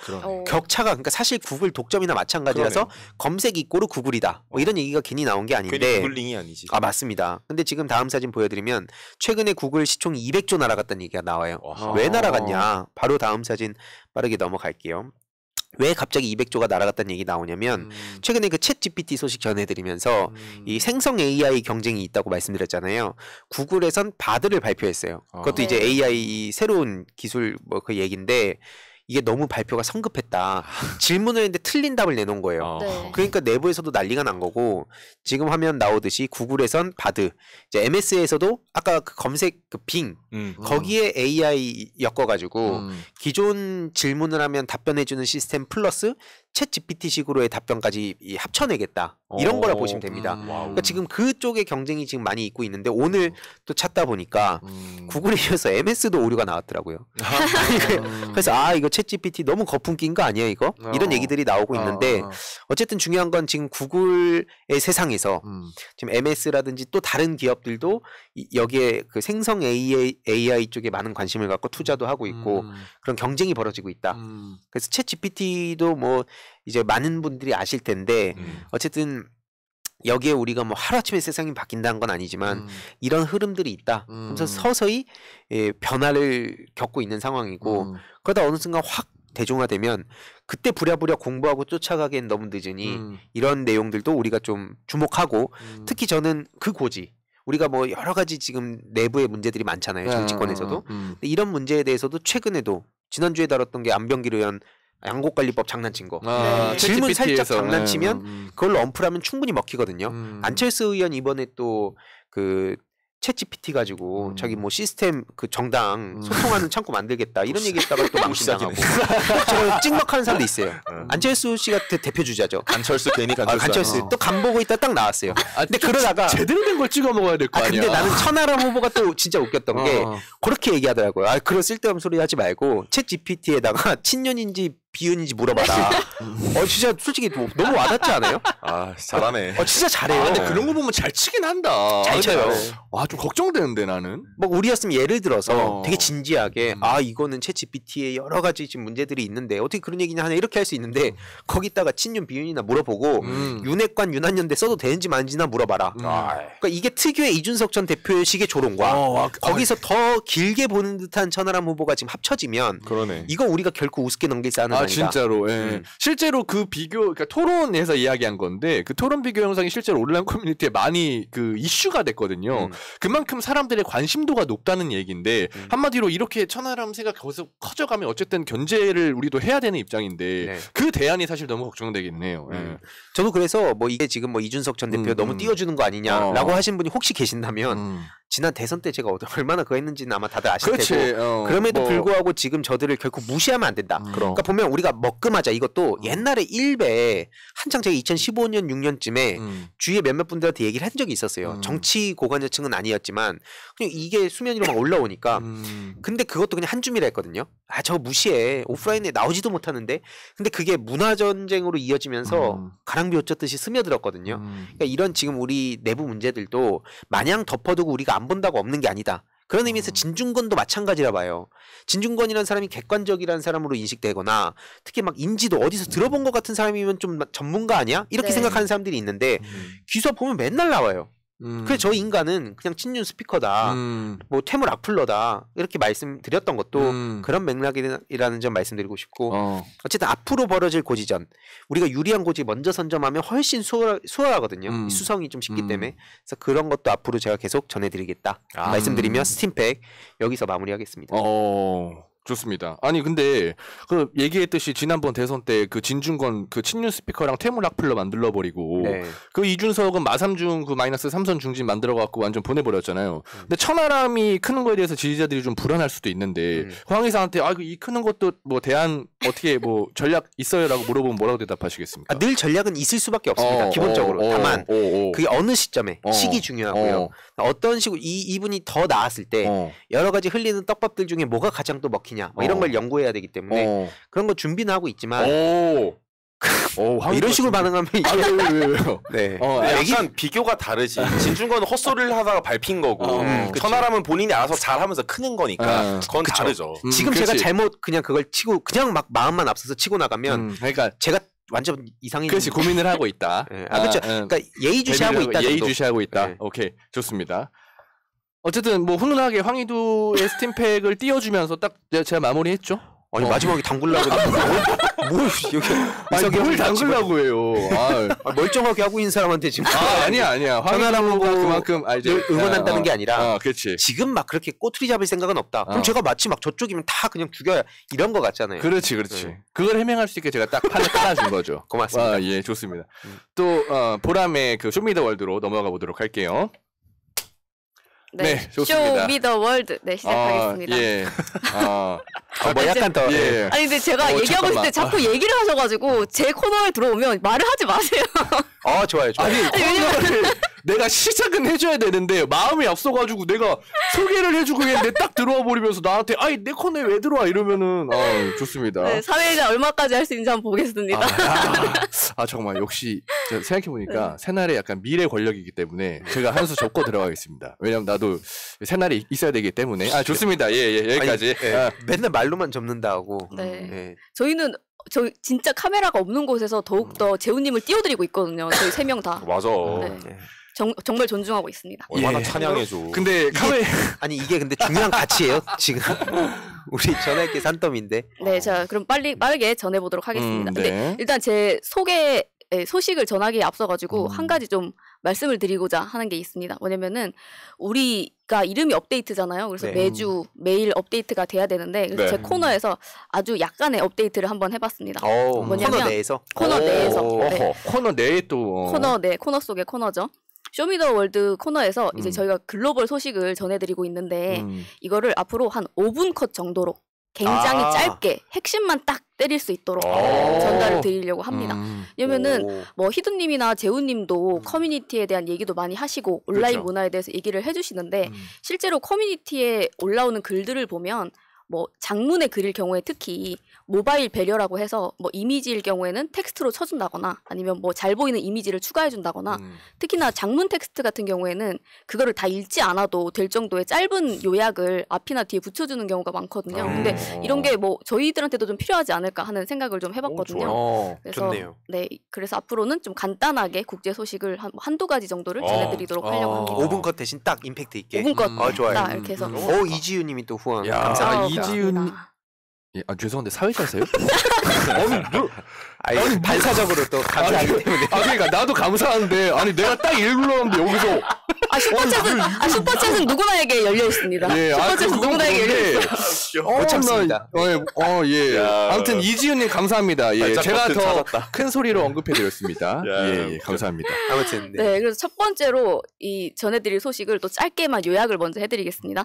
격차가 그러니까 사실 구글 독점이나 마찬가지라서 그러네요. 검색 이꼬르 구글이다. 뭐 이런 얘기가 괜히 나온 게 아닌데. 괜히 구글링이 아니지. 아 맞습니다. 근데 지금 다음 사진 보여드리면 최근에 구글 시총이 200조 날아갔다는 얘기가 나와요. 왜 날아갔냐? 바로 다음 사진 빠르게 넘어갈게요. 왜 갑자기 200조가 날아갔다는 얘기 나오냐면 최근에 그 챗 GPT 소식 전해드리면서 이 생성 AI 경쟁이 있다고 말씀드렸잖아요. 구글에선 바드를 발표했어요. 그것도 이제 AI 새로운 기술 뭐 그 얘기인데 이게 너무 발표가 성급했다. 질문을 했는데 틀린 답을 내놓은 거예요. 네. 그러니까 내부에서도 난리가 난 거고 지금 화면 나오듯이 구글에선 바드, 이제 MS에서도 아까 그 검색 그 빙 거기에 AI 엮어가지고 기존 질문을 하면 답변해주는 시스템 플러스 챗 GPT식으로의 답변까지 합쳐내겠다. 이런 거라 보시면 됩니다. 그러니까 지금 그쪽의 경쟁이 지금 많이 있고 있는데 오늘 또 찾다 보니까 구글에 이어서 MS도 오류가 나왔더라고요. 그래서 이거 챗 GPT 너무 거품낀 거 아니야 이거? 이런 얘기들이 나오고 있는데 어쨌든 중요한 건 지금 구글의 세상에서 지금 MS라든지 또 다른 기업들도 여기에 그 생성 AI 쪽에 많은 관심을 갖고 투자도 하고 있고 그런 경쟁이 벌어지고 있다. 그래서 챗 GPT도 뭐 이제 많은 분들이 아실 텐데 어쨌든 여기에 우리가 뭐 하루아침에 세상이 바뀐다는 건 아니지만 이런 흐름들이 있다. 그래서 서서히 변화를 겪고 있는 상황이고 그러다 어느 순간 확 대중화되면 그때 부랴부랴 공부하고 쫓아가기엔 너무 늦으니 이런 내용들도 우리가 좀 주목하고 특히 저는 그 고지 우리가 뭐 여러 가지 지금 내부의 문제들이 많잖아요. 정치권에서도. 근데 이런 문제에 대해서도 최근에도 지난주에 다뤘던 게 안병길 의원 양곡관리법 장난친 거. 질문 살짝 장난치면 그걸로 언플하면 충분히 먹히거든요. 안철수 의원 이번에 또 그 챗GPT 가지고 자기 뭐 시스템 그 정당 소통하는 창구 만들겠다 이런 얘기했다가 또 망신당하고 저는 찍먹하는 사람도 있어요. 안철수 씨가 대표 주자죠. 안철수 괜히 안철수 또 간 보고 있다 딱 나왔어요. 근데 그러다가 제대로 된 걸 찍어 먹어야 될 거 아니야. 근데 나는 천하람 후보가 또 진짜 웃겼던 게 그렇게 얘기하더라고요. 그런 쓸데없는 소리 하지 말고 챗GPT에다가 친년인지 비윤인지 물어봐라. 진짜 솔직히 너무 와닿지 않아요? 잘하네. 진짜 잘해요. 근데 그런 거 보면 잘 치긴 한다. 잘 쳐요. 좀 걱정되는데 나는. 뭐 우리였으면 예를 들어서 되게 진지하게 이거는 챗GPT에 여러 가지 지금 문제들이 있는데 어떻게 그런 얘기냐 하냐 이렇게 할 수 있는데 거기다가 친윤 비윤이나 물어보고 윤핵관 윤한연대 써도 되는지 마는지나 물어봐라. 그러니까 이게 특유의 이준석 전 대표의 식의 조롱과 거기서 더 길게 보는 듯한 천하람 후보가 지금 합쳐지면 그러네. 이거 우리가 결코 우습게 넘길 사안은 아니다. 진짜로. 실제로 그 비교, 그러니까 토론에서 이야기한 건데 그 토론 비교 영상이 실제로 온라인 커뮤니티에 많이 그 이슈가 됐거든요. 그만큼 사람들의 관심도가 높다는 얘기인데 한마디로 이렇게 천하람세가 계속 커져가면 어쨌든 견제를 우리도 해야 되는 입장인데 그 대안이 사실 너무 걱정되긴 해요. 저도 그래서 뭐 이게 지금 뭐 이준석 전 대표 너무 띄워주는 거 아니냐라고 하신 분이 혹시 계신다면 지난 대선 때 제가 얼마나 그거 했는지는 아마 다들 아실 테고 그럼에도 불구하고 지금 저들을 결코 무시하면 안 된다. 그러니까 보면 우리가 먹금하자 이것도 옛날에 일베 한창 제가 2015년 6년쯤에 주위에 몇몇 분들한테 얘기를 한 적이 있었어요. 정치 고관여층은 아니었지만 그냥 이게 수면 위로 막 올라오니까 근데 그것도 그냥 한 줌이라 했거든요. 저거 무시해. 오프라인에 나오지도 못하는데 근데 그게 문화전쟁으로 이어지면서 가랑비 옷 젖듯이 스며들었거든요. 그러니까 이런 지금 우리 내부 문제들도 마냥 덮어두고 우리가 안 본다고 없는 게 아니다. 그런 의미에서 진중권도 마찬가지라 봐요. 진중권이라는 사람이 객관적이라는 사람으로 인식되거나 특히 막 인지도 어디서 들어본 것 같은 사람이면 좀 전문가 아니야? 이렇게 생각하는 사람들이 있는데 귀서 보면 맨날 나와요. 그래서 저 인간은 그냥 친윤 스피커다. 뭐 퇴물 악플러다. 이렇게 말씀드렸던 것도 그런 맥락이라는 점 말씀드리고 싶고 어쨌든 앞으로 벌어질 고지전 우리가 유리한 고지 먼저 선점하면 훨씬 수월하거든요. 수성이 좀 쉽기 때문에 그래서 그런 것도 앞으로 제가 계속 전해드리겠다 말씀드리며 스팀팩 여기서 마무리하겠습니다. 좋습니다. 아니 근데 그 얘기했듯이 지난번 대선 때 그 진중권 그 친윤 스피커랑 퇴물 악플러 만들어 버리고 네. 그 이준석은 마삼중 그 마이너스 3선 중진 만들어 갖고 완전 보내버렸잖아요. 근데 천하람이 크는 거에 대해서 지지자들이 좀 불안할 수도 있는데 황희사한테 이 크는 것도 뭐 대안 어떻게 뭐 전략 있어요라고 물어보면 뭐라고 대답하시겠습니까? 늘 전략은 있을 수밖에 없습니다. 기본적으로. 다만 그게 어느 시점에 시기 중요하고요. 어떤 식으로 이분이 더 나았을 때 여러 가지 흘리는 떡밥들 중에 뭐가 가장 또 먹히냐 뭐 이런 걸 연구해야 되기 때문에 그런 거 준비는 하고 있지만 이런 식으로 반응하면 왜요? 네. 약간 비교가 다르지. 진중권은 헛소리를 하다가 밟힌 거고 천하람은 본인이 알아서 잘하면서 크는 거니까 그건 그쵸. 다르죠. 지금 제가 잘못 그냥 그걸 치고 그냥 막 마음만 앞서서 치고 나가면 그러니까 제가 완전 이상인. 그렇지 고민을 하고 있다. 네. 그렇죠. 그러니까 예의주시하고 있다. 예의주시하고 있다. 네. 오케이 좋습니다. 어쨌든 뭐 훈훈하게 황희도의 스팀팩을 띄워주면서 딱 제가 마무리했죠. 아니 마지막에 담글라고 뭘 여기 뭘 담글라고 해요. 멀쩡하게 하고 있는 사람한테 지금 아니야. 황희도가 그만큼 응원한다는 게 아니라 그렇지. 지금 막 그렇게 꼬투리 잡을 생각은 없다. 그럼 제가 마치 막 저쪽이면 다 그냥 죽여야 이런 거 같잖아요. 그렇지. 그걸 해명할 수 있게 제가 딱 판을 깔아준 거죠. 고맙습니다. 예, 좋습니다. 또 보람의 그 쇼미더월드로 넘어가 보도록 할게요. 네, 좋습니다. 쇼미더월드 시작하겠습니다. 예. 뭐 약간 더. 예. 아니 근데 제가 얘기하고 있을 때 자꾸 얘기를 하셔가지고 제 코너에 들어오면 말을 하지 마세요. 좋아요. 아니 코너를 내가 시작은 해줘야 되는데 마음이 앞서가지고 내가 소개를 해주고 있는데 딱 들어와 버리면서 나한테 내 코너에 왜 들어와 이러면은 좋습니다. 네, 사회자 얼마까지 할 수 있는지 한번 보겠습니다. 정말 역시 생각해보니까 새날의 약간 미래 권력이기 때문에 제가 한 수 접고 들어가겠습니다. 왜냐면 나도 새날이 있어야 되기 때문에 좋습니다. 예 여기까지. 맨날 말로만 접는다고. 네. 저희는 진짜 카메라가 없는 곳에서 더욱더 재훈님을 띄워드리고 있거든요. 저희 3명 다. 맞아. 네. 정말 존중하고 있습니다. 얼마나 찬양해줘. 근데 이게 근데 중요한 가치예요 지금. 우리 전화할게 산더미인데. 네, 자 그럼 빠르게 전해보도록 하겠습니다. 네. 근데 일단 제 소식을 전하기에 앞서가지고 한 가지 좀 말씀을 드리고자 하는 게 있습니다. 뭐냐면은 우리가 이름이 업데이트잖아요. 그래서 매일 업데이트가 돼야 되는데 그래서 제 코너에서 아주 약간의 업데이트를 한번 해봤습니다. 뭐냐면 코너 내에서? 네. 코너 내에 또 코너 속의 코너죠. 쇼미더월드 코너에서 이제 저희가 글로벌 소식을 전해드리고 있는데 이거를 앞으로 한 5분 컷 정도로 굉장히 짧게 핵심만 딱 때릴 수 있도록 전달을 드리려고 합니다. 왜냐면은 뭐 희두님이나 재훈님도 커뮤니티에 대한 얘기도 많이 하시고 온라인 문화에 대해서 얘기를 해주시는데 실제로 커뮤니티에 올라오는 글들을 보면 뭐 장문의 글일 경우에 특히 모바일 배려라고 해서 뭐 이미지일 경우에는 텍스트로 쳐준다거나 아니면 뭐 잘 보이는 이미지를 추가해준다거나 특히나 장문 텍스트 같은 경우에는 그거를 다 읽지 않아도 될 정도의 짧은 요약을 앞이나 뒤에 붙여주는 경우가 많거든요. 근데 이런 게 뭐 저희들한테도 좀 필요하지 않을까 하는 생각을 좀 해봤거든요. 그래서 좋네요. 네, 그래서 앞으로는 좀 간단하게 국제 소식을 한두 가지 정도를 전해드리도록 하려고 합니다. 5분 컷 대신 딱 임팩트 있게. 5분 컷. 좋아요. 이렇게 해서. 이지윤님이 또 후원. 이지윤. 죄송한데 사회자세요? 반사적으로 또 감사하기 때문에. 그러니까 나도 감사한데 내가 딱 읽으려는데 여기서 슈퍼챗은 누구나에게 열려 있습니다. 슈퍼챗은 누구나에게 열려 있어요. 못 참습니다. 아무튼 이지윤님 감사합니다. 제가 더 큰 소리로 언급해드렸습니다. 감사합니다. 아무튼 네, 그래서 첫 번째로 이 전해드릴 소식을 또 짧게만 요약을 먼저 해드리겠습니다.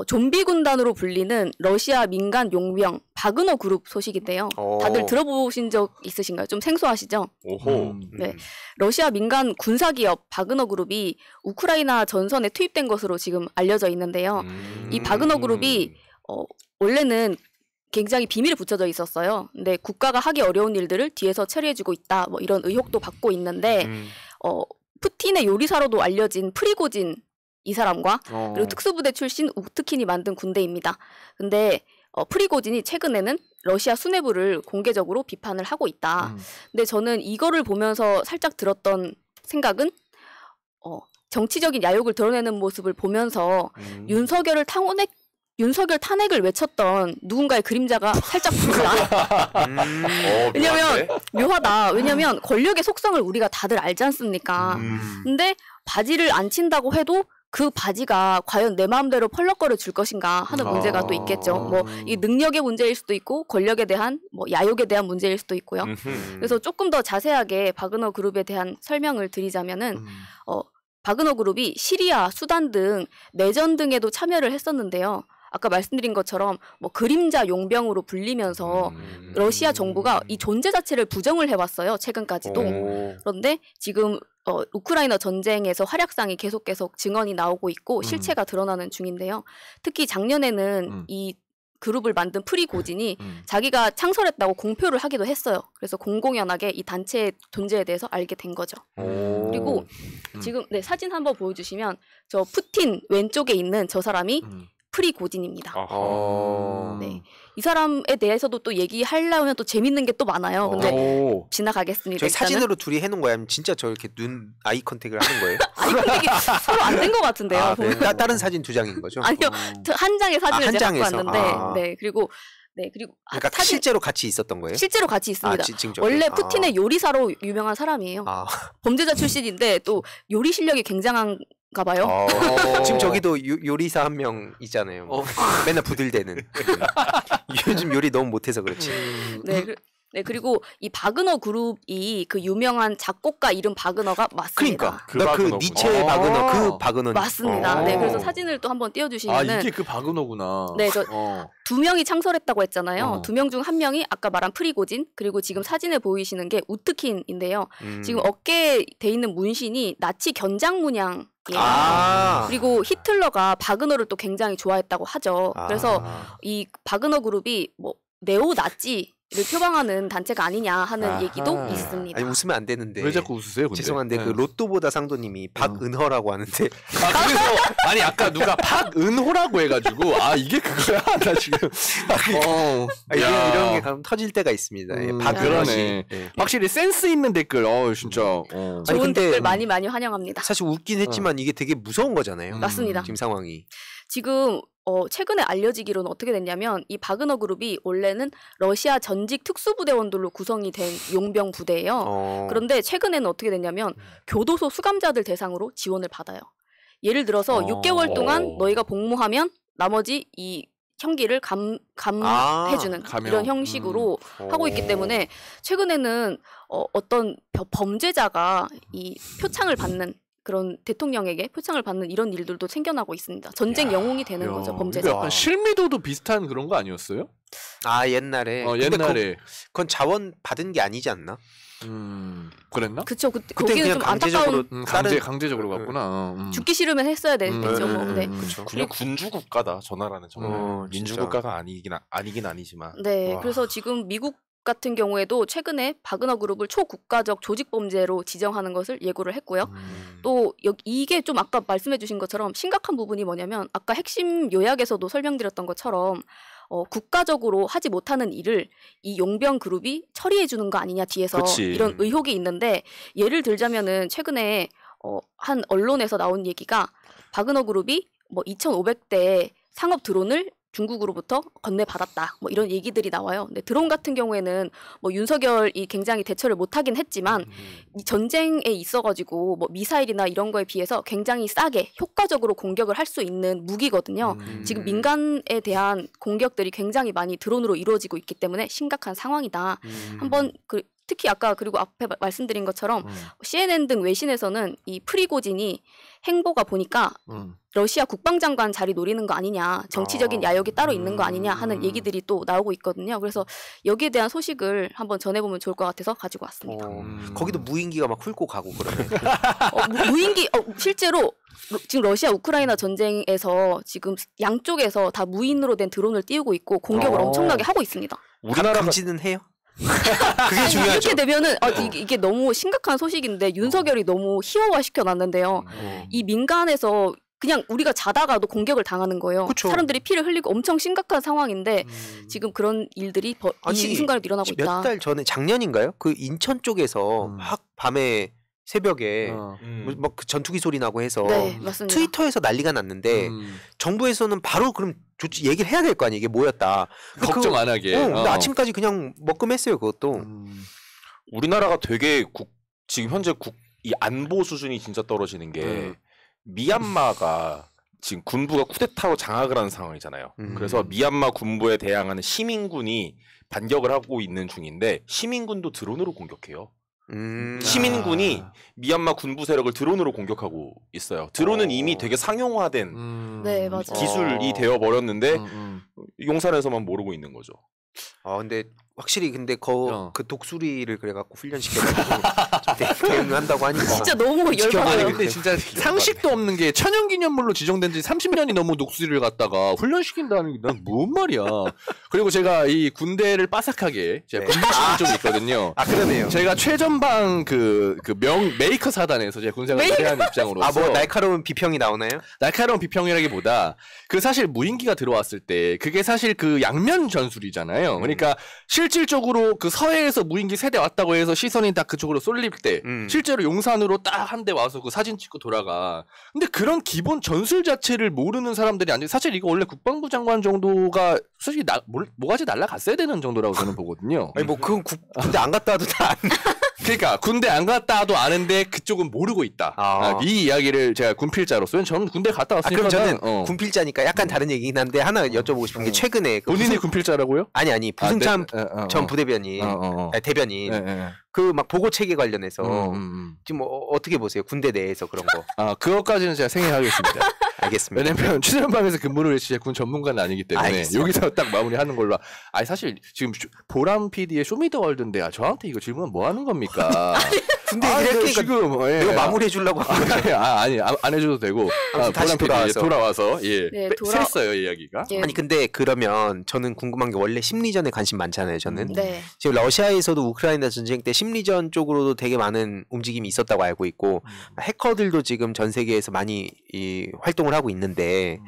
좀비 군단으로 불리는 러시아 민간 용병 바그너 그룹 소식인데요. 다들 들어보신 적 있으신가요? 좀 생소하시죠? 네, 러시아 민간 군사기업 바그너 그룹이 우크라이나 전선에 투입된 것으로 지금 알려져 있는데요. 이 바그너 그룹이 원래는 굉장히 비밀에 붙여져 있었어요. 근데 국가가 하기 어려운 일들을 뒤에서 처리해주고 있다. 뭐 이런 의혹도 받고 있는데 푸틴의 요리사로도 알려진 프리고진 이 사람과 그리고 특수부대 출신 우트킨이 만든 군대입니다. 근데 프리고진이 최근에는 러시아 수뇌부를 공개적으로 비판을 하고 있다. 근데 저는 이거를 보면서 살짝 들었던 생각은 정치적인 야욕을 드러내는 모습을 보면서 윤석열 탄핵을 외쳤던 누군가의 그림자가 살짝 보인다. 왜냐면 묘하다. 왜냐면 권력의 속성을 우리가 다들 알지 않습니까? 근데 바지를 안 친다고 해도 그 바지가 과연 내 마음대로 펄럭거려 줄 것인가 하는 문제가 또 있겠죠. 뭐 이 능력의 문제일 수도 있고 권력에 대한 뭐 야욕에 대한 문제일 수도 있고요. 그래서 조금 더 자세하게 바그너 그룹에 대한 설명을 드리자면은 바그너 그룹이 시리아, 수단 등 내전 등에도 참여를 했었는데요. 아까 말씀드린 것처럼 뭐 그림자 용병으로 불리면서 러시아 정부가 이 존재 자체를 부정을 해왔어요. 최근까지도. 그런데 지금 우크라이나 전쟁에서 활약상이 계속 증언이 나오고 있고 실체가 드러나는 중인데요. 특히 작년에는 이 그룹을 만든 프리고진이 자기가 창설했다고 공표를 하기도 했어요. 그래서 공공연하게 이 단체의 존재에 대해서 알게 된 거죠. 그리고 지금 사진 한번 보여주시면 저 푸틴 왼쪽에 있는 저 사람이 프리고진입니다. 네. 이 사람에 대해서도 또 얘기하려면 또 재밌는 게 또 많아요. 근데 지나가겠습니다. 저희 사진으로 둘이 해놓은 거야? 아니면 진짜 저렇게 눈 아이 컨택을 하는 거예요? 아이 컨택이 서로 안 된 것 같은데요. 네. 다른 사진 2장인 거죠? 아니요. 한 장의 사진을 제가 갖고 왔는데 네. 그리고 그러니까 실제로 같이 있었던 거예요? 실제로 같이 있습니다. 원래 푸틴의 요리사로 유명한 사람이에요. 범죄자 출신인데 또 요리 실력이 굉장한가 봐요. 지금 저기도 요리사 한 명 있잖아요. 맨날 부들대는. 요즘 요리 너무 못해서 그렇지. 네, 그리고 이 바그너 그룹이 그 유명한 작곡가 이름 바그너가 맞습니다. 그러니까 그 니체 바그너 그 바그너 맞습니다. 네, 그래서 사진을 또 한번 띄워주시면은 이게 그 바그너구나. 네, 저 두 명이 창설했다고 했잖아요. 두 명 중 한 명이 아까 말한 프리고진, 그리고 지금 사진에 보이시는 게 우트킨인데요. 지금 어깨에 돼 있는 문신이 나치 견장 문양. 그리고 히틀러가 바그너를 또 굉장히 좋아했다고 하죠. 그래서 이 바그너 그룹이 뭐 네오 나치를 표방하는 단체가 아니냐 하는 얘기도 있습니다. 아니 웃으면 안 되는데. 왜 자꾸 웃으세요? 근데? 죄송한데 그 로또보다 상도님이 박은허라고 하는데. 그래서 아니 아까 누가 박은호라고 해가지고 이게 그거야? 나 지금 이런 게 가면 터질 때가 있습니다. 그러네. 확실히 센스 있는 댓글. 진짜. 좋은 댓글 많이 환영합니다. 사실 웃긴 했지만 이게 되게 무서운 거잖아요. 맞습니다. 지금 상황이. 지금 최근에 알려지기로는 어떻게 됐냐면 이 바그너 그룹이 원래는 러시아 전직 특수부대원들로 구성이 된 용병 부대예요. 그런데 최근에는 어떻게 됐냐면 교도소 수감자들 대상으로 지원을 받아요. 예를 들어서 6개월 동안 너희가 복무하면 나머지 이 형기를 감해주는 이런 형식으로 하고 있기 때문에 최근에는 어떤 범죄자가 이 표창을 받는 그런 대통령에게 표창을 받는 이런 일들도 생겨나고 있습니다. 전쟁 영웅이 되는 거죠, 범죄자. 약간 실미도도 비슷한 그런 거 아니었어요? 옛날에. 옛날에. 그건 자원 받은 게 아니지 않나? 그랬나? 그쵸. 거기는 좀 안타까운 강제적으로 갔구나. 죽기 싫으면 했어야 되죠. 네. 그냥 군주 국가다. 저 나라는 정말 민주 국가가 아니긴 아니지만. 네. 그래서 지금 미국 같은 경우에도 최근에 바그너 그룹을 초국가적 조직 범죄로 지정하는 것을 예고를 했고요. 또 이게 좀 아까 말씀해 주신 것처럼 심각한 부분이 뭐냐면 아까 핵심 요약에서도 설명드렸던 것처럼 국가적으로 하지 못하는 일을 이 용병 그룹이 처리해 주는 거 아니냐 뒤에서 이런 의혹이 있는데 예를 들자면은 최근에 한 언론에서 나온 얘기가 바그너 그룹이 뭐 2,500대 상업 드론을 중국으로부터 건네받았다. 뭐 이런 얘기들이 나와요. 근데 드론 같은 경우에는 뭐 윤석열이 굉장히 대처를 못하긴 했지만 이 전쟁에 있어가지고 뭐 미사일이나 이런 거에 비해서 굉장히 싸게 효과적으로 공격을 할 수 있는 무기거든요. 지금 민간에 대한 공격들이 굉장히 많이 드론으로 이루어지고 있기 때문에 심각한 상황이다. 한번 특히 아까 그리고 앞에 말씀드린 것처럼 CNN 등 외신에서는 이 프리고진이 행보가 보니까 러시아 국방장관 자리 노리는 거 아니냐, 정치적인 야욕이 따로 있는 거 아니냐 하는 얘기들이 또 나오고 있거든요. 그래서 여기에 대한 소식을 한번 전해보면 좋을 것 같아서 가지고 왔습니다. 거기도 무인기가 막 훑고 가고 그러네. 무인기 실제로 지금 러시아 우크라이나 전쟁에서 지금 양쪽에서 다 무인으로 된 드론을 띄우고 있고 공격을 엄청나게 하고 있습니다. 우리나라 감지는 해요? 그게 중요하죠. 이렇게 되면은 이게 너무 심각한 소식인데 윤석열이 너무 희화화 시켜놨는데요. 이 민간에서 그냥 우리가 자다가도 공격을 당하는 거예요. 그쵸. 사람들이 피를 흘리고 엄청 심각한 상황인데 지금 그런 일들이 이 순간에 일어나고 있다. 몇 달 전에 작년인가요? 그 인천 쪽에서 막 밤에 새벽에 막 그 전투기 소리 나고 해서 맞습니다. 트위터에서 난리가 났는데 정부에서는 바로 그럼 얘기를 해야 될 거 아니에요. 이게 뭐였다. 걱정 안 하게. 근데 아침까지 그냥 먹금했어요. 그것도. 우리나라가 되게 지금 현재 이 안보 수준이 진짜 떨어지는 게 미얀마가 지금 군부가 쿠데타로 장악을 하는 상황이잖아요. 그래서 미얀마 군부에 대항하는 시민군이 반격을 하고 있는 중인데 시민군도 드론으로 공격해요. 시민군이 미얀마 군부 세력을 드론으로 공격하고 있어요. 드론은 이미 되게 상용화된 네, 맞아요. 기술이 되어 버렸는데 용산에서만 모르고 있는 거죠. 근데 확실히 근데 그 독수리를 그래갖고 훈련시켜가지고 대응한다고 하니까 진짜 너무 열받아요. 근데 진짜 상식도 없는 게 천연기념물로 지정된 지 30년이 넘은 독수리를 갖다가 훈련시킨다는 게 난 뭔 말이야. 그리고 제가 이 군대를 빠삭하게 제가 군대심이 좀 있거든요. 그러네요. 제가 최전방 그 메이커 사단에서 제가 군생활을 오래 한 입장으로서 뭐 날카로운 비평이 나오나요? 날카로운 비평이라기보다 그 사실 무인기가 들어왔을 때 그게 사실 그 양면 전술이잖아요. 그러니까 실질적으로 그 서해에서 무인기 세대 왔다고 해서 시선이 다 그쪽으로 쏠릴 때 실제로 용산으로 딱 한 대 와서 그 사진 찍고 돌아가. 근데 그런 기본 전술 자체를 모르는 사람들이 아니고 사실 이거 원래 국방부 장관 정도가 솔직히 뭐가지 날라갔어야 되는 정도라고 저는 보거든요. 아니 뭐 그건 군대 안 갔다 와도 다 그러니까 군대 안 갔다 와도 아는데 그쪽은 모르고 있다. 이 이야기를 제가 군필자로서 저는 군대 갔다 왔으니까 그럼 저는 군필자니까 약간 다른 얘기긴 한데 하나 여쭤보고 싶은 게 최근에 본인이 군필자라고요? 아니 부승참 전 부대변인 대변인 그 막 보고 체계 관련해서 지금 어떻게 보세요? 군대 내에서 그런 거. 그것까지는 제가 생략하겠습니다. 알겠습니다. 왜냐면 최전방에서 근무를 했지 군 전문가는 아니기 때문에 알겠습니다. 여기서 딱 마무리하는 걸로. 사실 지금 보람 PD의 쇼미더월드인데 저한테 이거 질문 뭐 하는 겁니까? 군대 얘기를 지금 이거 마무리해 주려고 하는 거예요. 아니 안 해줘도 되고 다시 보람 PD 돌아와서 네, 셌어요 이야기가. 예. 아니 근데 그러면 저는 궁금한 게 원래 심리전에 관심 많잖아요. 저는 네. 지금 러시아에서도 우크라이나 전쟁 때 심리전 쪽으로도 되게 많은 움직임이 있었다고 알고 있고 해커들도 지금 전 세계에서 많이 활동을 하고 있는데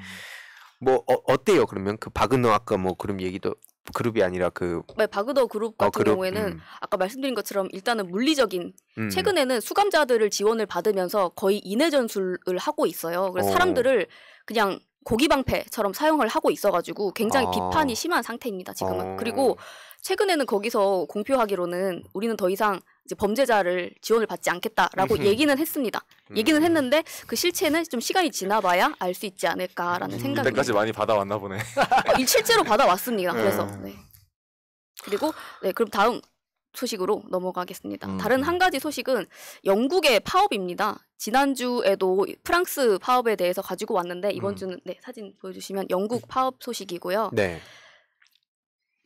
뭐 어때요? 그러면 그 바그너 아까 뭐 그룹 얘기도 그룹이 아니라 네, 바그너 그룹 같은 경우에는 아까 말씀드린 것처럼 일단은 물리적인 최근에는 수감자들을 지원을 받으면서 거의 인해 전술을 하고 있어요. 그래서 사람들을 그냥 고기방패처럼 사용을 하고 있어가지고 굉장히 비판이 심한 상태입니다. 지금은. 그리고 최근에는 거기서 공표하기로는 우리는 더 이상 이제 범죄자를 지원을 받지 않겠다라고 얘기는 했습니다. 얘기는 했는데 그 실체는 좀 시간이 지나봐야 알 수 있지 않을까라는 생각이. 그때까지 많이 받아왔나 보네. 실제로 받아왔습니다. 그래서 그리고 그럼 다음 소식으로 넘어가겠습니다. 다른 한 가지 소식은 영국의 파업입니다. 지난주에도 프랑스 파업에 대해서 가지고 왔는데 이번 주는 사진 보여주시면 영국 파업 소식이고요. 네.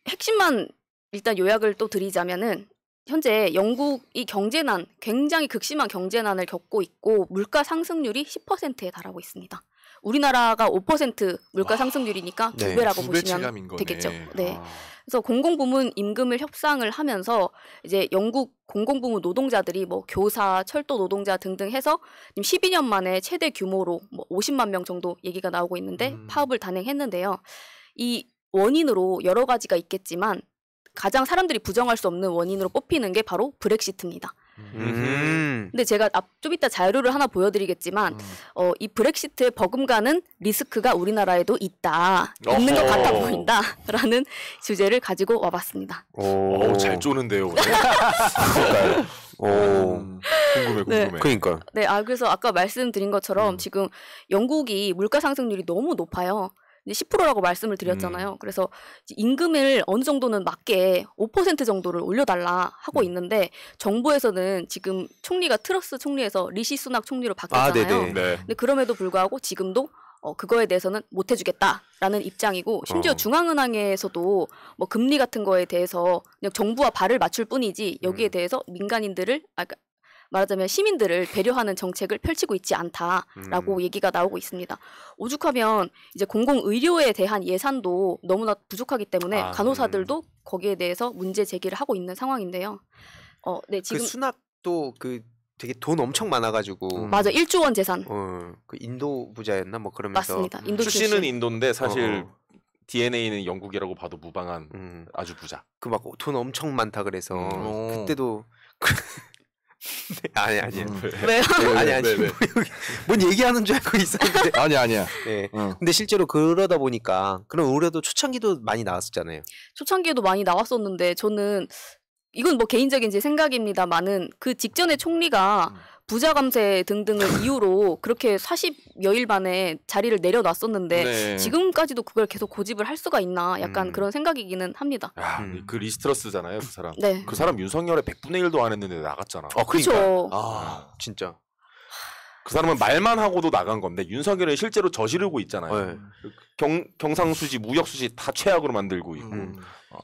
핵심만 일단 요약을 또 드리자면은 현재 영국이 경제난, 굉장히 극심한 경제난을 겪고 있고 물가 상승률이 10%에 달하고 있습니다. 우리나라가 5% 물가 상승률이니까 2배라고 보시면 되겠죠. 네. 그래서 공공부문 임금을 협상을 하면서 이제 영국 공공부문 노동자들이 뭐 교사, 철도 노동자 등등 해서 12년 만에 최대 규모로 뭐 50만 명 정도 얘기가 나오고 있는데 파업을 단행했는데요. 이 원인으로 여러 가지가 있겠지만 가장 사람들이 부정할 수 없는 원인으로 뽑히는 게 바로 브렉시트입니다. 근데 제가 좀 이따 자료를 하나 보여드리겠지만 이 브렉시트의 버금가는 리스크가 우리나라에도 있는 것 같아 보인다라는 주제를 가지고 와봤습니다. 잘 쪼는데요 오늘. 궁금해. 그러니까. 네, 그래서 아까 말씀드린 것처럼 지금 영국이 물가 상승률이 너무 높아요. 10%라고 말씀을 드렸잖아요. 그래서 임금을 어느 정도는 맞게 5% 정도를 올려달라 하고 있는데 정부에서는 지금 총리가 트러스 총리에서 리시 수낙 총리로 바뀌었잖아요. 근데 그럼에도 불구하고 지금도 그거에 대해서는 못 해주겠다라는 입장이고 심지어 중앙은행에서도 뭐 금리 같은 거에 대해서 그냥 정부와 발을 맞출 뿐이지 여기에 대해서 민간인들을 말하자면 시민들을 배려하는 정책을 펼치고 있지 않다라고 얘기가 나오고 있습니다. 오죽하면 이제 공공의료에 대한 예산도 너무나 부족하기 때문에 간호사들도 거기에 대해서 문제 제기를 하고 있는 상황인데요. 지금 그 수납도 되게 돈 엄청 많아가지고 맞아 1조 원 재산. 그 인도 부자였나 뭐 그러면서 맞습니다. 인도 출신은 인도인데 사실 DNA는 영국이라고 봐도 무방한 아주 부자. 그 막 돈 엄청 많다 그래서 그때도 아니야. 왜요? 아니. 뭔 얘기하는 줄 알고 있었는데. 아니야. 네. 근데 실제로 그러다 보니까 그럼 올해도 초창기도 많이 나왔었잖아요. 초창기에도 많이 나왔었는데 저는 이건 뭐 개인적인 제 생각입니다만은 그 직전에 총리가 부자 감세 등등을 이유로 그렇게 40여일 만에 자리를 내려놨었는데 네. 지금까지도 그걸 계속 고집을 할 수가 있나 약간 그런 생각이기는 합니다. 야, 그 리스트러스잖아요, 그 사람. 네. 그 사람 윤석열의 100분의 1도 안 했는데 나갔잖아. 그렇죠. 진짜. 그 사람은 말만 하고도 나간 건데 윤석열은 실제로 저지르고 있잖아요. 네. 경상수지, 무역수지 다 최악으로 만들고 있고.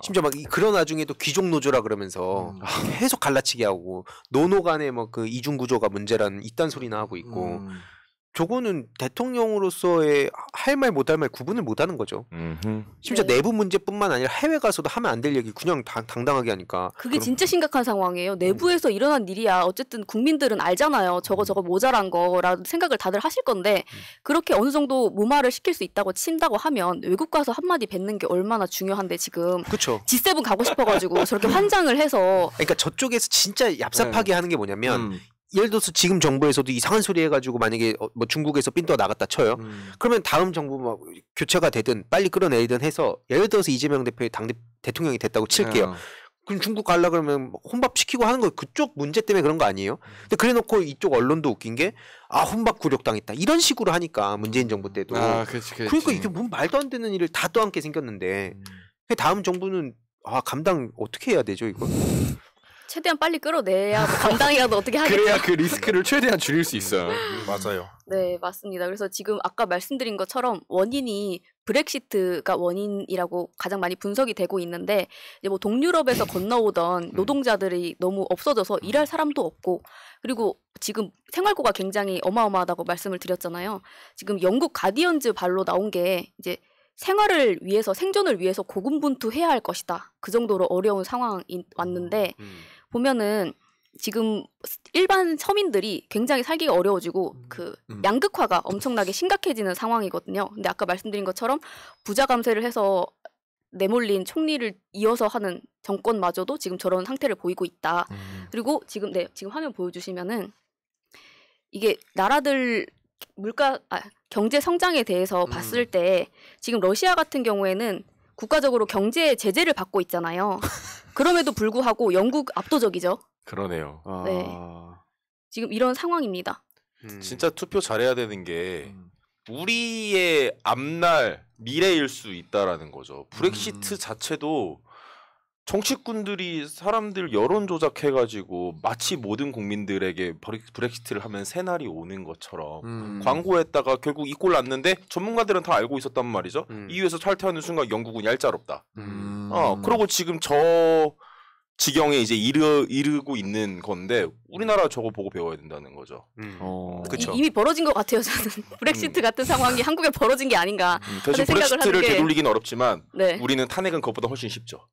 심지어 막 그런 와중에도 귀족 노조라 그러면서 계속 갈라치기 하고 노노 간의 뭐 그 이중 구조가 문제라는 이딴 소리나 하고 있고 저거는 대통령으로서의 할 말 못할 말 구분을 못하는 거죠. 심지어 네. 내부 문제뿐만 아니라 해외 가서도 하면 안 될 얘기 그냥 당당하게 하니까. 그게 진짜 심각한 상황이에요. 내부에서 일어난 일이야. 어쨌든 국민들은 알잖아요. 저거 모자란 거라는 생각을 다들 하실 건데 그렇게 어느 정도 무마를 시킬 수 있다고 친다고 하면 외국 가서 한마디 뱉는 게 얼마나 중요한데 지금. 그렇죠. G7 가고 싶어가지고 저렇게 환장을 해서. 그러니까 저쪽에서 진짜 얍삽하게 하는 게 뭐냐면 예를 들어서 지금 정부에서도 이상한 소리 해가지고 만약에 뭐 중국에서 삔또가 나갔다 쳐요. 그러면 다음 정부 뭐 교체가 되든 빨리 끌어내리든 해서 예를 들어서 이재명 대표의 대통령이 됐다고 칠게요. 그럼 중국 가려 그러면 혼밥 시키고 하는 거 그쪽 문제 때문에 그런 거 아니에요? 근데 그래놓고 이쪽 언론도 웃긴 게 혼밥 굴욕당했다 이런 식으로 하니까 문재인 정부 때도. 그렇지. 그러니까 이게 뭔 말도 안 되는 일을 다 또 함께 생겼는데 다음 정부는 감당 어떻게 해야 되죠 이거? 최대한 빨리 끌어내야 뭐 감당이라도 어떻게 하겠죠. 그래야 그 리스크를 최대한 줄일 수 있어요. 맞아요. 네, 맞습니다. 그래서 지금 아까 말씀드린 것처럼 원인이 브렉시트가 원인이라고 가장 많이 분석이 되고 있는데 이제 뭐 동유럽에서 건너오던 노동자들이 너무 없어져서 일할 사람도 없고 그리고 지금 생활고가 굉장히 어마어마하다고 말씀을 드렸잖아요. 지금 영국 가디언즈 발로 나온 게 이제 생활을 위해서 생존을 위해서 고군분투해야 할 것이다. 그 정도로 어려운 상황이 왔는데 보면은 지금 일반 서민들이 굉장히 살기가 어려워지고 그 양극화가 엄청나게 심각해지는 상황이거든요. 근데 아까 말씀드린 것처럼 부자 감세를 해서 내몰린 총리를 이어서 하는 정권마저도 지금 저런 상태를 보이고 있다. 그리고 지금 지금 화면 보여주시면은 이게 나라들 경제 성장에 대해서 봤을 때 지금 러시아 같은 경우에는 국가적으로 경제 제재를 받고 있잖아요. 그럼에도 불구하고 영국 압도적이죠. 그러네요. 네. 지금 이런 상황입니다. 진짜 투표 잘해야 되는 게 우리의 앞날 미래일 수 있다라는 거죠. 브렉시트 자체도 정치꾼들이 사람들 여론 조작해가지고 마치 모든 국민들에게 브렉시트를 하면 새날이 오는 것처럼 광고했다가 결국 이 꼴 났는데 전문가들은 다 알고 있었단 말이죠. EU에서 탈퇴하는 순간 영국은 얄짤없다. 그러고 지금 저 지경에 이제 이르고 있는 건데 우리나라 저거 보고 배워야 된다는 거죠. 그렇죠. 이미 벌어진 것 같아요. 저는 브렉시트 같은 상황이 한국에 벌어진 게 아닌가. 대신 브렉시트를 되돌리긴 어렵지만 네. 우리는 탄핵은 그것보다 훨씬 쉽죠.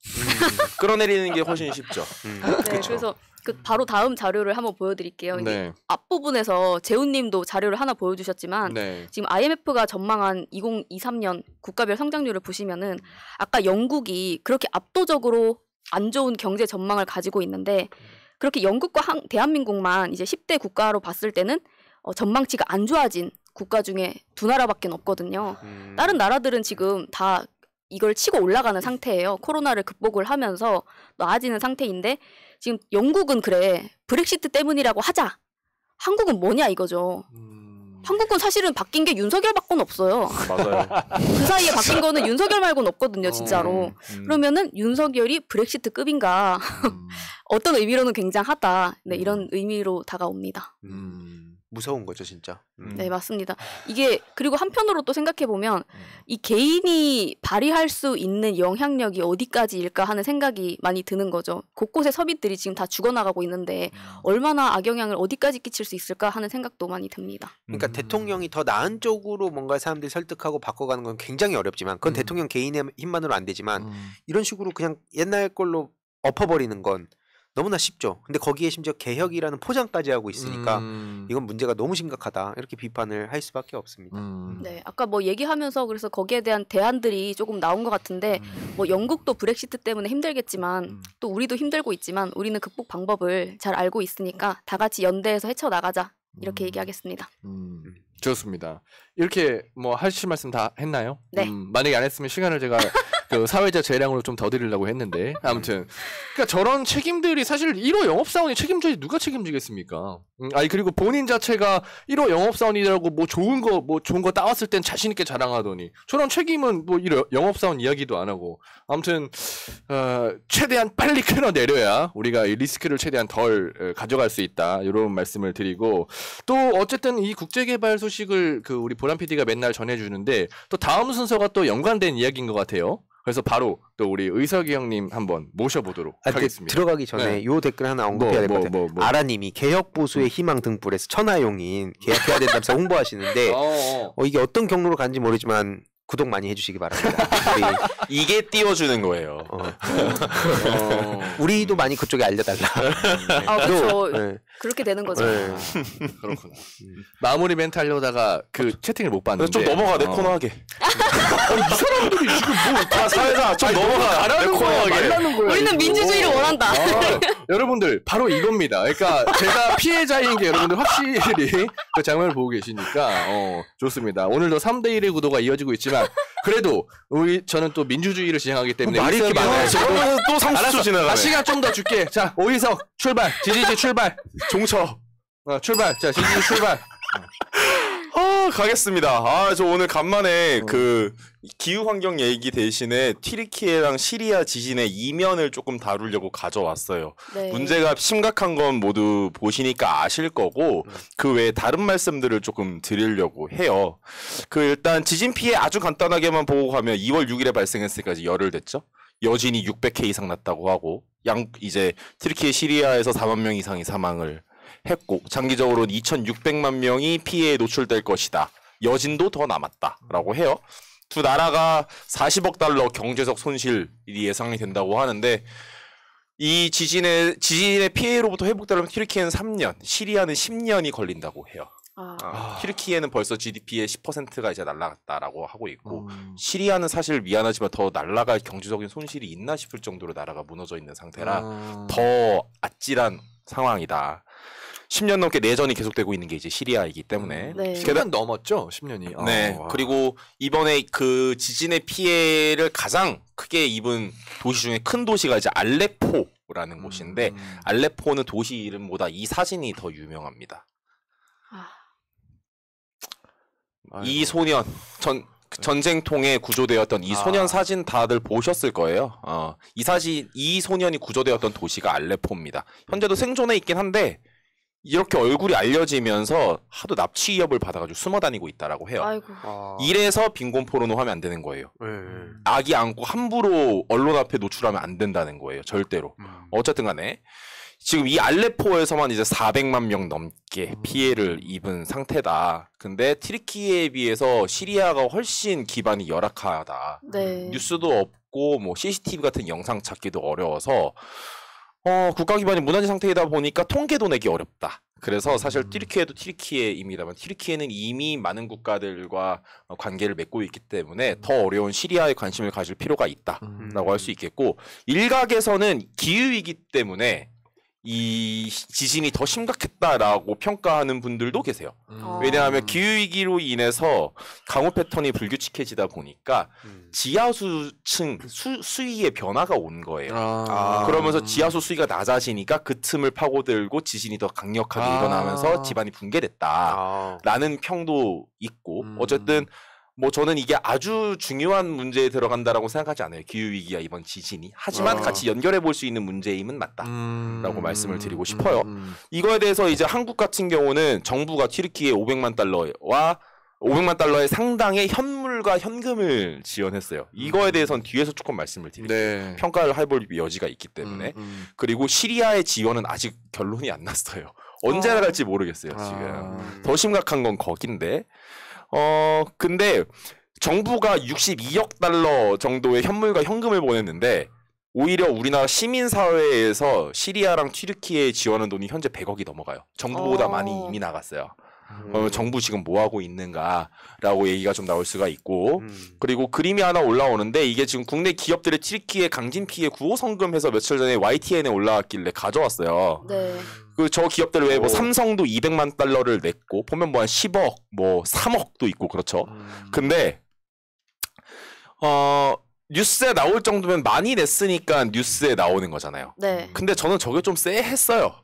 끌어내리는 게 훨씬 쉽죠. 네, 그래서 바로 다음 자료를 한번 보여드릴게요. 네. 앞부분에서 재훈님도 자료를 하나 보여주셨지만 지금 IMF가 전망한 2023년 국가별 성장률을 보시면은 아까 영국이 그렇게 압도적으로 안 좋은 경제 전망을 가지고 있는데 그렇게 영국과 대한민국만 이제 10대 국가로 봤을 때는 전망치가 안 좋아진 국가 중에 두 나라밖에 없거든요. 다른 나라들은 지금 다 이걸 치고 올라가는 상태예요. 코로나를 극복을 하면서 나아지는 상태인데 지금 영국은 그래 브렉시트 때문이라고 하자. 한국은 뭐냐 이거죠. 한국은 사실은 바뀐 게 윤석열밖에 없어요. 맞아요. 그 사이에 바뀐 거는 윤석열 말고는 없거든요, 진짜로. 그러면은 윤석열이 브렉시트급인가? 어떤 의미로는 굉장하다. 네, 이런 의미로 다가옵니다. 무서운 거죠, 진짜. 네, 맞습니다. 이게 그리고 한편으로 또 생각해 보면 이 개인이 발휘할 수 있는 영향력이 어디까지일까 하는 생각이 많이 드는 거죠. 곳곳에 서민들이 지금 다 죽어나가고 있는데 얼마나 악영향을 어디까지 끼칠 수 있을까 하는 생각도 많이 듭니다. 그러니까 대통령이 더 나은 쪽으로 뭔가 사람들이 설득하고 바꿔가는 건 굉장히 어렵지만 그건 대통령 개인의 힘만으로 안 되지만 이런 식으로 그냥 옛날 걸로 엎어버리는 건 너무나 쉽죠. 근데 거기에 심지어 개혁이라는 포장까지 하고 있으니까 이건 문제가 너무 심각하다. 이렇게 비판을 할 수밖에 없습니다. 네, 아까 뭐 얘기하면서 그래서 거기에 대한 대안들이 조금 나온 것 같은데 뭐 영국도 브렉시트 때문에 힘들겠지만 또 우리도 힘들고 있지만 우리는 극복 방법을 잘 알고 있으니까 다 같이 연대해서 헤쳐나가자. 이렇게 얘기하겠습니다. 좋습니다. 이렇게 뭐 하실 말씀 다 했나요? 네. 만약에 안 했으면 시간을 제가 그 사회적 재량으로 좀 더 드리려고 했는데 아무튼 그러니까 저런 책임들이 사실 1호 영업사원이 책임져야지 누가 책임지겠습니까? 아니 그리고 본인 자체가 1호 영업사원이라고 뭐 좋은 거 따왔을 땐 자신 있게 자랑하더니 저런 책임은 뭐 1호 영업사원 이야기도 안 하고 아무튼 최대한 빨리 끊어내려야 우리가 이 리스크를 최대한 덜 가져갈 수 있다 이런 말씀을 드리고 또 어쨌든 이 국제개발 소식을 그 우리 보람 PD가 맨날 전해주는데 또 다음 순서가 또 연관된 이야기인 것 같아요. 그래서 바로 또 우리 의석이 형님 한번 모셔보도록 하겠습니다. 들어가기 전에 요 댓글 하나 언급해야 될 것 같아요. 아라님이 개혁 보수의 희망 등불에서 천하용인 계약해야 된다면서 홍보하시는데 이게 어떤 경로로 간지 모르지만 구독 많이 해주시기 바랍니다. 이게 띄워주는 거예요. 우리도 많이 그쪽에 알려달라. 그렇죠. 네. 그렇게 되는 거죠. 네. 그렇구나. 마무리 멘트 하려다가 그 채팅을 못 봤는데 좀 넘어가 내 코너 하게. 이 사람들이 지금 뭐 사회자 좀 넘어가 내 코너 하게. 말라는 거야. 우리는 민주주의를 원한다. 여러분들 바로 이겁니다. 그러니까 제가 피해자인 게 여러분들 확실히 그 장면을 보고 계시니까 좋습니다. 오늘도 3대1의 구도가 이어지고 있지만 그래도 저는 또 민주주의를 지향하기 때문에 말이 이렇게 많아요. 또 상수조 지나가네. 시간 좀 더 줄게. 자 오희석 출발. 지지지 출발. 종쳐. 출발. 자 지지지 출발. 가겠습니다. 저 오늘 간만에 그 기후 환경 얘기 대신에 튀르키예랑 시리아 지진의 이면을 조금 다루려고 가져왔어요. 네. 문제가 심각한 건 모두 보시니까 아실 거고 그 외에 다른 말씀들을 조금 드리려고 해요. 그 일단 지진 피해 아주 간단하게만 보고 가면 2월 6일에 발생했으니까 이제 열흘 됐죠. 여진이 600회 이상 났다고 하고 이제 튀르키예 시리아에서 4만 명 이상이 사망을 했고 장기적으로는 2,600만 명이 피해에 노출될 것이다. 여진도 더 남았다라고 해요. 두 나라가 40억 달러 경제적 손실이 예상이 된다고 하는데 이 지진의 피해로부터 회복되려면 튀르키예는 3년, 시리아는 10년이 걸린다고 해요. 튀르키예는 벌써 GDP의 10%가 이제 날아갔다라고 하고 있고 시리아는 사실 미안하지만 더 날아갈 경제적인 손실이 있나 싶을 정도로 나라가 무너져 있는 상태라 더 아찔한 상황이다. 10년 넘게 내전이 계속되고 있는 게 이제 시리아이기 때문에. 네. 10년 넘었죠, 10년이. 네. 그리고 이번에 그 지진의 피해를 가장 크게 입은 도시 중에 큰 도시가 이제 알레포라는 곳인데 알레포는 도시 이름보다 이 사진이 더 유명합니다. 이 소년 전쟁통에 구조되었던 이 소년 사진 다들 보셨을 거예요. 이 소년이 구조되었던 도시가 알레포입니다. 현재도 생존해 있긴 한데 이렇게 얼굴이 알려지면서 하도 납치 위협을 받아가지고 숨어 다니고 있다라고 해요. 아이고. 이래서 빈곤 포르노 하면 안 되는 거예요. 아기 안고 함부로 언론 앞에 노출하면 안 된다는 거예요. 절대로. 어쨌든 간에 지금 이 알레포에서만 이제 400만 명 넘게 피해를 입은 상태다. 근데 튀르키예에 비해서 시리아가 훨씬 기반이 열악하다. 네. 뉴스도 없고 뭐 CCTV 같은 영상 찾기도 어려워서 국가 기반이 무너진 상태이다 보니까 통계도 내기 어렵다. 그래서 사실 튀르키예도 튀르키예입니다만 튀르키예는 이미 많은 국가들과 관계를 맺고 있기 때문에 더 어려운 시리아에 관심을 가질 필요가 있다라고 할 수 있겠고 일각에서는 기후이기 때문에 이 지진이 더 심각했다라고 평가하는 분들도 계세요. 왜냐하면 기후위기로 인해서 강우 패턴이 불규칙해지다 보니까 지하수층 수위의 변화가 온 거예요. 그러면서 지하수 수위가 낮아지니까 그 틈을 파고들고 지진이 더 강력하게 일어나면서 지반이 붕괴됐다라는 평도 있고 어쨌든 뭐 저는 이게 아주 중요한 문제에 들어간다라고 생각하지 않아요. 기후위기와 이번 지진이. 하지만 같이 연결해 볼 수 있는 문제임은 맞다라고 말씀을 드리고 싶어요. 이거에 대해서 이제 한국 같은 경우는 정부가 튀르키예 500만 달러의 상당의 현물과 현금을 지원했어요. 이거에 대해서는 뒤에서 조금 말씀을 드릴게요. 네. 평가를 해볼 여지가 있기 때문에. 그리고 시리아의 지원은 아직 결론이 안 났어요. 언제 나갈지 모르겠어요. 지금. 더 심각한 건 거긴데. 근데 정부가 62억 달러 정도의 현물과 현금을 보냈는데 오히려 우리나라 시민사회에서 시리아랑 튀르키예에 지원한 돈이 현재 100억이 넘어가요. 정부보다 많이 이미 나갔어요. 정부 지금 뭐 하고 있는가라고 얘기가 좀 나올 수가 있고 그리고 그림이 하나 올라오는데 이게 지금 국내 기업들의 튀르키예 강진 피해 구호 성금해서 며칠 전에 YTN에 올라왔길래 가져왔어요. 네. 그 저 기업들 외에 뭐 삼성도 200만 달러를 냈고 보면 뭐 한 10억, 뭐 3억도 있고 그렇죠. 근데 뉴스에 나올 정도면 많이 냈으니까 뉴스에 나오는 거잖아요. 네. 근데 저는 저게 좀 쎄했어요.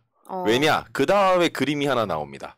왜냐? 그 다음에 그림이 하나 나옵니다.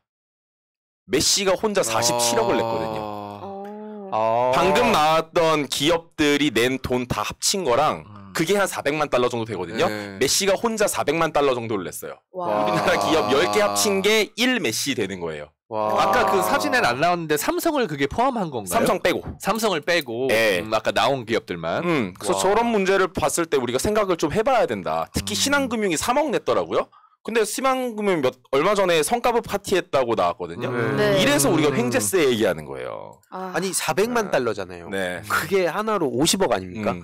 메시가 혼자 47억을 냈거든요. 방금 나왔던 기업들이 낸 돈 다 합친 거랑 그게 한 400만 달러 정도 되거든요. 네. 메시가 혼자 400만 달러 정도를 냈어요. 와. 우리나라 기업 10개 합친 게 1 메시 되는 거예요. 와. 아까 그 사진에는 안 나왔는데 삼성을 그게 포함한 건가요? 삼성 빼고. 삼성을 빼고 네. 아까 나온 기업들만. 그래서 저런 문제를 봤을 때 우리가 생각을 좀 해봐야 된다. 특히 신한금융이 3억 냈더라고요. 근데 신한금융 얼마 전에 성과급 파티했다고 나왔거든요. 네. 이래서 우리가 횡재세 얘기하는 거예요. 아니 400만 달러잖아요. 네. 그게 하나로 50억 아닙니까?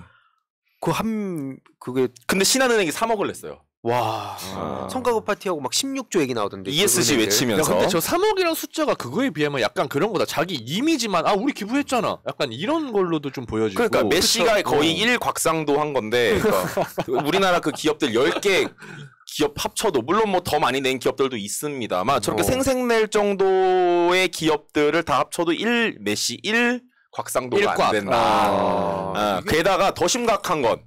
그게 근데 신한은행이 3억을 냈어요. 와. 성과급 파티하고 막 16조 얘기 나오던데. ESG 외치면서. 야, 근데 저 3억이랑 숫자가 그거에 비하면 약간 그런 거다. 자기 이미지만 우리 기부했잖아. 약간 이런 걸로도 좀 보여지고. 그러니까 메시가 거의 1곽상도 한 건데 그러니까 우리나라 그 기업들 10개 기업 합쳐도 물론 뭐 더 많이 낸 기업들도 있습니다만 저렇게 생색낼 정도의 기업들을 다 합쳐도 1 메시 1 곽상도가 안 된다. 게다가 더 심각한 건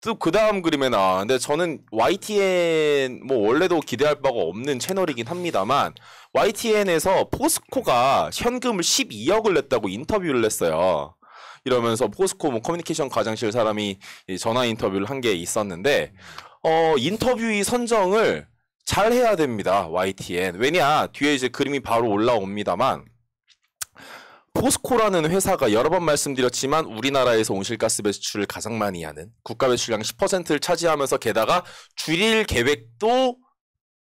또 그 다음 그림에 나왔는데 저는 YTN 뭐 원래도 기대할 바가 없는 채널이긴 합니다만 YTN에서 포스코가 현금을 12억을 냈다고 인터뷰를 했어요. 이러면서 포스코 뭐 커뮤니케이션 과장실 사람이 전화 인터뷰를 한 게 있었는데 인터뷰의 선정을 잘 해야 됩니다. YTN. 왜냐? 뒤에 이제 그림이 바로 올라옵니다만 포스코라는 회사가 여러 번 말씀드렸지만 우리나라에서 온실가스 배출을 가장 많이 하는 국가 배출량 10%를 차지하면서 게다가 줄일 계획도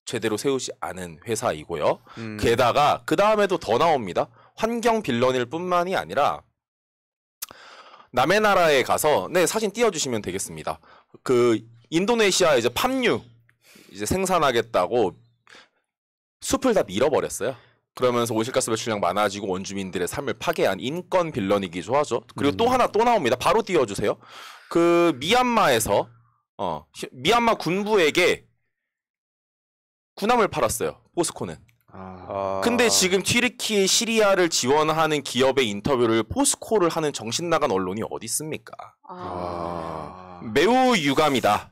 제대로 세우지 않은 회사이고요. 게다가 그 다음에도 더 나옵니다. 환경 빌런일 뿐만이 아니라 남의 나라에 가서 사진 띄워주시면 되겠습니다. 그 인도네시아 이제 팜유 이제 생산하겠다고 숲을 다 밀어버렸어요. 그러면서 온실가스 배출량 많아지고 원주민들의 삶을 파괴한 인권 빌런이기도 하죠. 그리고 또 하나 또 나옵니다. 바로 띄워주세요. 그 미얀마에서 미얀마 군부에게 군함을 팔았어요. 포스코는. 근데 지금 튀르키 시리아를 지원하는 기업의 인터뷰를 포스코를 하는 정신 나간 언론이 어디 있습니까? 매우 유감이다.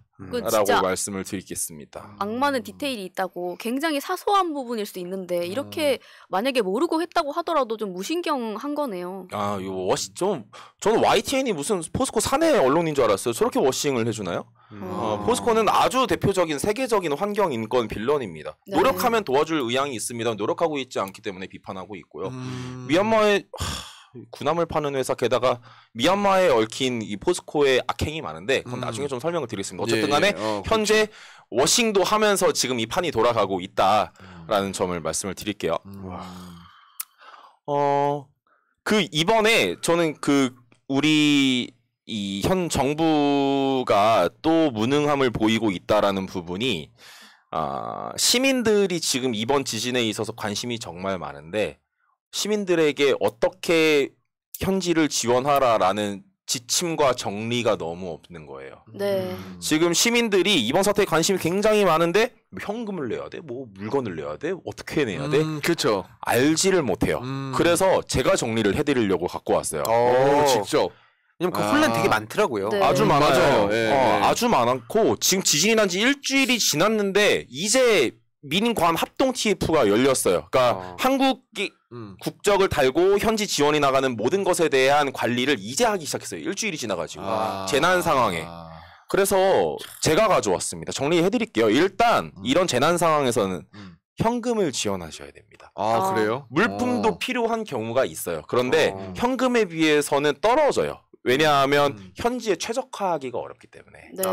라고 말씀을 드리겠습니다. 악마는 디테일이 있다고 굉장히 사소한 부분일 수 있는데 이렇게 만약에 모르고 했다고 하더라도 좀 무신경한 거네요. 이거 저는 YTN이 무슨 포스코 사내 언론인 줄 알았어요. 저렇게 워싱을 해주나요? 포스코는 아주 대표적인 세계적인 환경 인권 빌런입니다. 네. 노력하면 도와줄 의향이 있습니다. 노력하고 있지 않기 때문에 비판하고 있고요. 미얀마에 군함을 파는 회사 게다가 미얀마에 얽힌 이 포스코의 악행이 많은데 그건 나중에 좀 설명을 드리겠습니다. 어쨌든 간에 현재 워싱도 하면서 지금 이 판이 돌아가고 있다라는 점을 말씀을 드릴게요. 이번에 저는 우리 이 현 정부가 또 무능함을 보이고 있다라는 부분이 시민들이 지금 이번 지진에 있어서 관심이 정말 많은데 시민들에게 어떻게 현지를 지원하라라는 지침과 정리가 너무 없는 거예요. 네. 지금 시민들이 이번 사태에 관심이 굉장히 많은데 현금을 내야 돼? 뭐 물건을 내야 돼? 어떻게 내야 돼? 그렇죠. 알지를 못해요. 그래서 제가 정리를 해드리려고 갖고 왔어요. 직접. 왜냐면 그 혼란 되게 많더라고요. 네. 아주 많아요. 아주 많고 지금 지진이 난 지 일주일이 지났는데 이제 민관 합동 TF가 열렸어요. 그러니까 한국이 국적을 달고 현지 지원이 나가는 모든 것에 대한 관리를 이제 하기 시작했어요. 일주일이 지나가지고 재난 상황에. 그래서 제가 가져왔습니다. 정리해드릴게요. 일단 이런 재난 상황에서는 현금을 지원하셔야 됩니다. 그래요? 물품도 필요한 경우가 있어요. 그런데 현금에 비해서는 떨어져요. 왜냐하면 현지에 최적화하기가 어렵기 때문에. 네.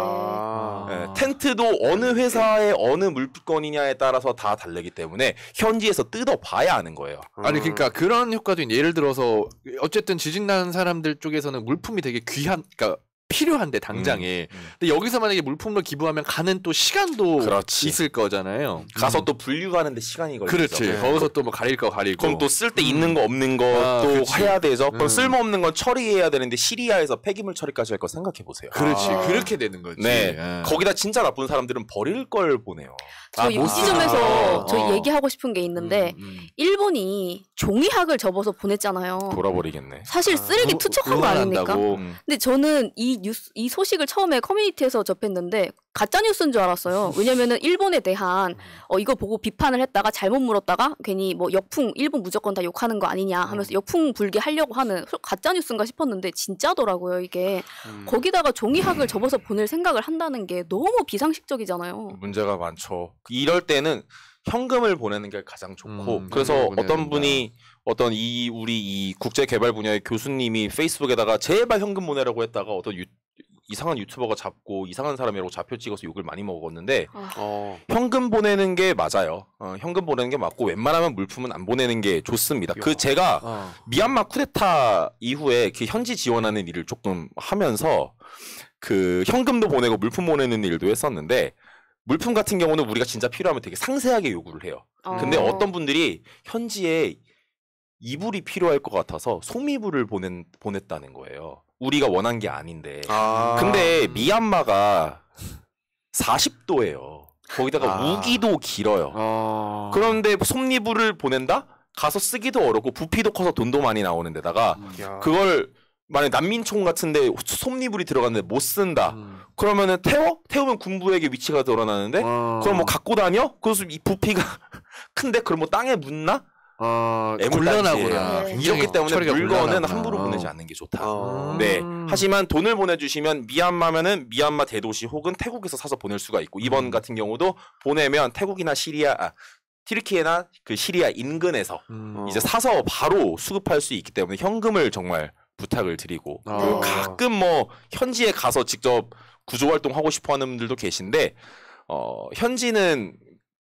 텐트도 어느 회사의 어느 물건이냐에 따라서 다 다르기 때문에 현지에서 뜯어봐야 하는 거예요. 아니 그러니까 그런 효과도 있는 예를 들어서 어쨌든 지진 난 사람들 쪽에서는 물품이 되게 귀한 그러니까 필요한데 당장에. 근데 여기서 만약에 물품을 기부하면 가는 또 시간도 그렇지. 있을 거잖아요. 가서 또 분류하는데 시간이 걸리죠. 그렇지. 네. 거기서 또 뭐 가릴 거 가리고. 그럼 또 쓸 때 있는 거 없는 거 또 해야 되죠. 그럼 쓸모없는 건 처리해야 되는데 시리아에서 폐기물 처리까지 할 거 생각해 보세요. 그렇지. 그렇게 되는 거지. 네. 거기다 진짜 나쁜 사람들은 버릴 걸 보내요. 저이 지점에서 저희 얘기하고 싶은 게 있는데 일본이 종이학을 접어서 보냈잖아요. 돌아버리겠네. 사실 쓰레기 투척한 거 아닙니까? 근데 저는 이 소식을 처음에 커뮤니티에서 접했는데 가짜 뉴스인 줄 알았어요. 왜냐면은 일본에 대한 이거 보고 비판을 했다가 잘못 물었다가 괜히 뭐 역풍 일본 무조건 다 욕하는 거 아니냐 하면서 역풍 불게 하려고 하는 가짜 뉴스인가 싶었는데 진짜더라고요 이게. 거기다가 종이학을 접어서 보낼 생각을 한다는 게 너무 비상식적이잖아요. 문제가 많죠. 이럴 때는 현금을 보내는 게 가장 좋고 그래서 어떤 분이 우리 이 국제 개발 분야의 교수님이 페이스북에다가 제발 현금 보내라고 했다가 어떤 이상한 유튜버가 잡고 이상한 사람이라고 잡혀 찍어서 욕을 많이 먹었는데 현금 보내는 게 맞아요. 현금 보내는 게 맞고 웬만하면 물품은 안 보내는 게 좋습니다. 제가 미얀마 쿠데타 이후에 그 현지 지원하는 일을 조금 하면서 그 현금도 보내고 물품 보내는 일도 했었는데 물품 같은 경우는 우리가 진짜 필요하면 되게 상세하게 요구를 해요. 근데 어떤 분들이 현지에 이불이 필요할 것 같아서 소미불을 보냈다는 거예요. 우리가 원한 게 아닌데. 근데 미얀마가 40도예요. 거기다가 우기도 길어요. 그런데 솜니불을 보낸다? 가서 쓰기도 어렵고 부피도 커서 돈도 많이 나오는 데다가 그걸 만약 난민촌 같은데 솜니불이 들어갔는데 못 쓴다. 그러면은 태우면 군부에게 위치가 드러나는데 그럼 뭐 갖고 다녀? 그래서 이 부피가 큰데 그럼 뭐 땅에 묻나? 곤란하구나. 이렇기 때문에 물건은 함부로 보내지 않는 게 좋다. 네. 하지만 돈을 보내주시면 미얀마면은 미얀마 대도시 혹은 태국에서 사서 보낼 수가 있고 이번 같은 경우도 보내면 태국이나 티르키예나 그 시리아 인근에서 이제 사서 바로 수급할 수 있기 때문에 현금을 정말 부탁을 드리고 그리고 가끔 뭐 현지에 가서 직접 구조활동 하고 싶어하는 분들도 계신데 현지는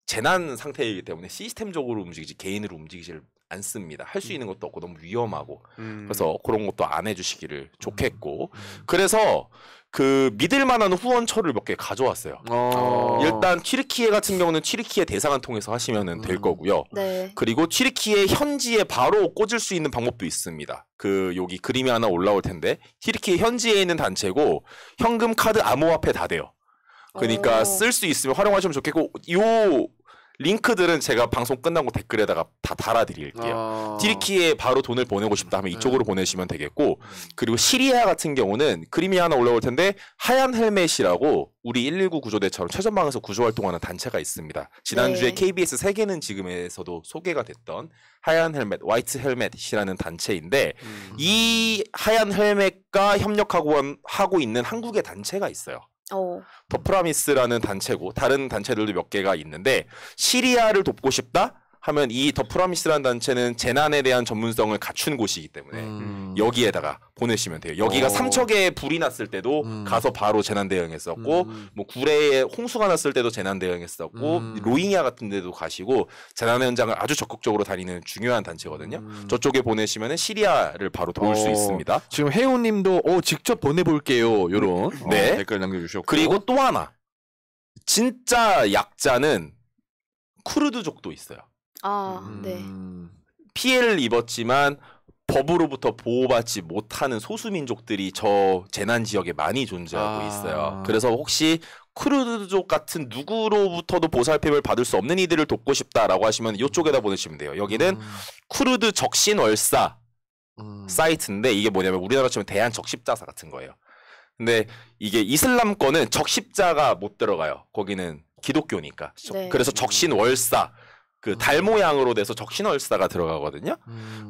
재난 상태이기 때문에 시스템적으로 움직이지 개인으로 움직이지를 않습니다. 할 수 있는 것도 없고 너무 위험하고 그래서 그런 것도 안 해주시기를 좋겠고 그래서 그 믿을 만한 후원처를 몇 개 가져왔어요. 일단 튀르키예 같은 경우는 튀르키예 대사관 통해서 하시면 될 거고요. 네. 그리고 튀르키예 현지에 바로 꽂을 수 있는 방법도 있습니다. 그 여기 그림이 하나 올라올 텐데 튀르키예 현지에 있는 단체고 현금, 카드, 암호화폐 다 돼요. 그러니까 쓸 수 있으면 활용하시면 좋겠고 요 링크들은 제가 방송 끝나고 댓글에다가 다 달아드릴게요. 튀르키예에 바로 돈을 보내고 싶다 하면 이쪽으로 보내시면 되겠고 그리고 시리아 같은 경우는 그림이 하나 올라올 텐데 하얀 헬멧이라고 우리 119 구조대처럼 최전방에서 구조활동하는 단체가 있습니다. 지난주에 KBS 세계는 지금에서도 소개가 됐던 하얀 헬멧, 화이트 헬멧이라는 단체인데 이 하얀 헬멧과 협력하고 있는 한국의 단체가 있어요. 더 프라미스라는 단체고 다른 단체들도 몇 개가 있는데 시리아를 돕고 싶다 하면 이 더 프라미스라는 단체는 재난에 대한 전문성을 갖춘 곳이기 때문에 여기에다가 보내시면 돼요. 여기가 삼척에 불이 났을 때도 가서 바로 재난 대응했었고 뭐 구례에 홍수가 났을 때도 재난 대응했었고 로힝야 같은 데도 가시고 재난 현장을 아주 적극적으로 다니는 중요한 단체거든요. 저쪽에 보내시면 시리아를 바로 도울 수 있습니다. 지금 혜우님도 직접 보내볼게요. 요런 네. 댓글 남겨주셨고 그리고 또 하나 진짜 약자는 쿠르드족도 있어요. 네. 피해를 입었지만 법으로부터 보호받지 못하는 소수민족들이 저 재난 지역에 많이 존재하고 있어요. 그래서 혹시 쿠르드족 같은 누구로부터도 보살핌을 받을 수 없는 이들을 돕고 싶다라고 하시면 이쪽에다 보내시면 돼요. 여기는 쿠르드 적신월사 사이트인데 이게 뭐냐면 우리나라 치면 대한적십자사 같은 거예요. 근데 이게 이슬람권은 적십자가 못 들어가요. 거기는 기독교니까. 네. 그래서 적신월사 그 달 모양으로 돼서 적신월사가 들어가거든요.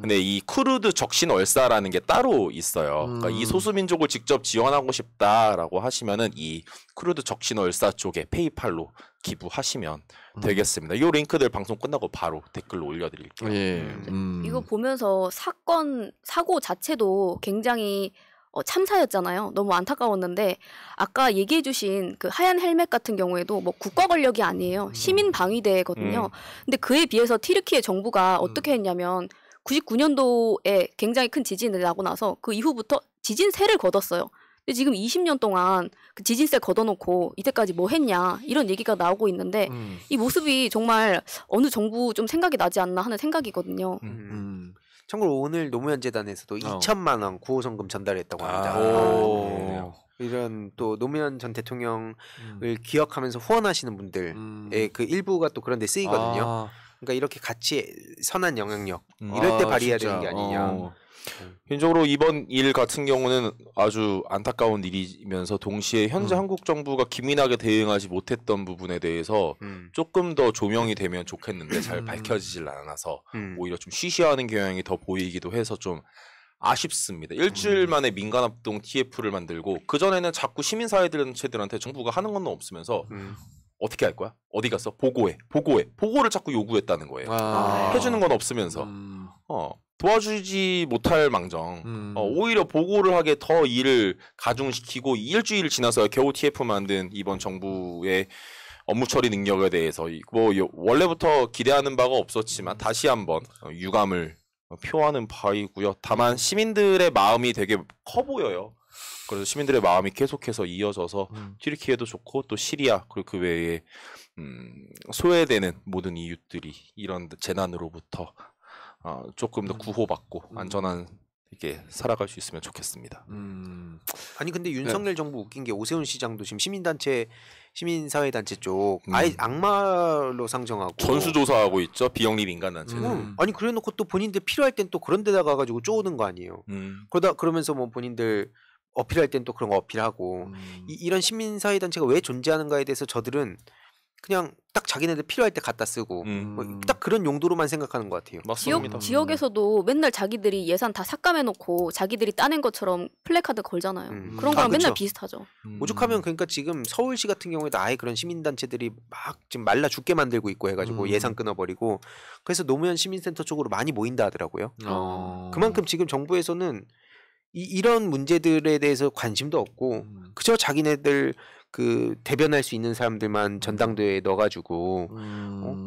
근데 이 쿠르드 적신월사라는 게 따로 있어요. 그러니까 이 소수민족을 직접 지원하고 싶다라고 하시면은 이 쿠르드 적신월사 쪽에 페이팔로 기부하시면 되겠습니다. 이 링크들 방송 끝나고 바로 댓글로 올려드릴게요. 예. 이거 보면서 사고 자체도 굉장히 참사였잖아요. 너무 안타까웠는데 아까 얘기해주신 그 하얀 헬멧 같은 경우에도 뭐 국가 권력이 아니에요. 시민 방위대거든요. 근데 그에 비해서 튀르키예 정부가 어떻게 했냐면 99년도에 굉장히 큰 지진이 나고 나서 그 이후부터 지진세를 걷었어요. 근데 지금 20년 동안 그 지진세 걷어놓고 이때까지 뭐 했냐 이런 얘기가 나오고 있는데 이 모습이 정말 어느 정부 좀 생각이 나지 않나 하는 생각이거든요. 참고로 오늘 노무현 재단에서도 2천만 원 구호성금 전달했다고 합니다. 이런 또 노무현 전 대통령을 기억하면서 후원하시는 분들의 그 일부가 또 그런 데 쓰이거든요. 그러니까 이렇게 같이 선한 영향력 이럴 때 발휘해야 되는 게 아니냐. 개인적으로 이번 일 같은 경우는 아주 안타까운 일이면서 동시에 현재 한국 정부가 기민하게 대응하지 못했던 부분에 대해서 조금 더 조명이 되면 좋겠는데 잘 밝혀지질 않아서 오히려 좀 쉬쉬하는 경향이 더 보이기도 해서 좀 아쉽습니다. 일주일 만에 민간합동 TF를 만들고 그전에는 자꾸 시민사회단체들한테 정부가 하는 건 없으면서 어떻게 할 거야? 어디 갔어? 보고해. 보고를 자꾸 요구했다는 거예요. 해주는 건 없으면서 도와주지 못할 망정 오히려 보고를 하게 더 일을 가중시키고 일주일 지나서 겨우 TF 만든 이번 정부의 업무 처리 능력에 대해서 뭐 원래부터 기대하는 바가 없었지만 다시 한번 유감을 표하는 바이고요. 다만 시민들의 마음이 되게 커 보여요. 그래서 시민들의 마음이 계속해서 이어져서 튀르키예도 좋고 또 시리아 그리고 그 외에 소외되는 모든 이웃들이 이런 재난으로부터 조금 더 구호받고 안전한 이렇게 살아갈 수 있으면 좋겠습니다. 아니 근데 윤석열 정부 웃긴 게 오세훈 시장도 지금 시민사회단체 쪽 아예 악마로 상정하고 전수조사하고 있죠. 비영리 민간단체는. 아니 그래놓고 또 본인들 필요할 땐 또 그런 데다 가가지고 쪼우는 거 아니에요. 그러면서 뭐 본인들 어필할 땐 또 그런 거 어필하고 이런 시민사회단체가 왜 존재하는가에 대해서 저들은 그냥 딱 자기네들 필요할 때 갖다 쓰고 뭐 딱 그런 용도로만 생각하는 것 같아요. 맞습니다. 지역에서도 맨날 자기들이 예산 다 삭감해놓고 자기들이 따낸 것처럼 플래카드 걸잖아요. 그런 거랑 맨날 비슷하죠. 오죽하면 그러니까 지금 서울시 같은 경우에도 아예 그런 시민단체들이 막 지금 말라 죽게 만들고 있고 해가지고 예산 끊어버리고 그래서 노무현 시민센터 쪽으로 많이 모인다 하더라고요. 그만큼 지금 정부에서는 이런 문제들에 대해서 관심도 없고 그저 자기네들 그 대변할 수 있는 사람들만 전당대회에 넣어가지고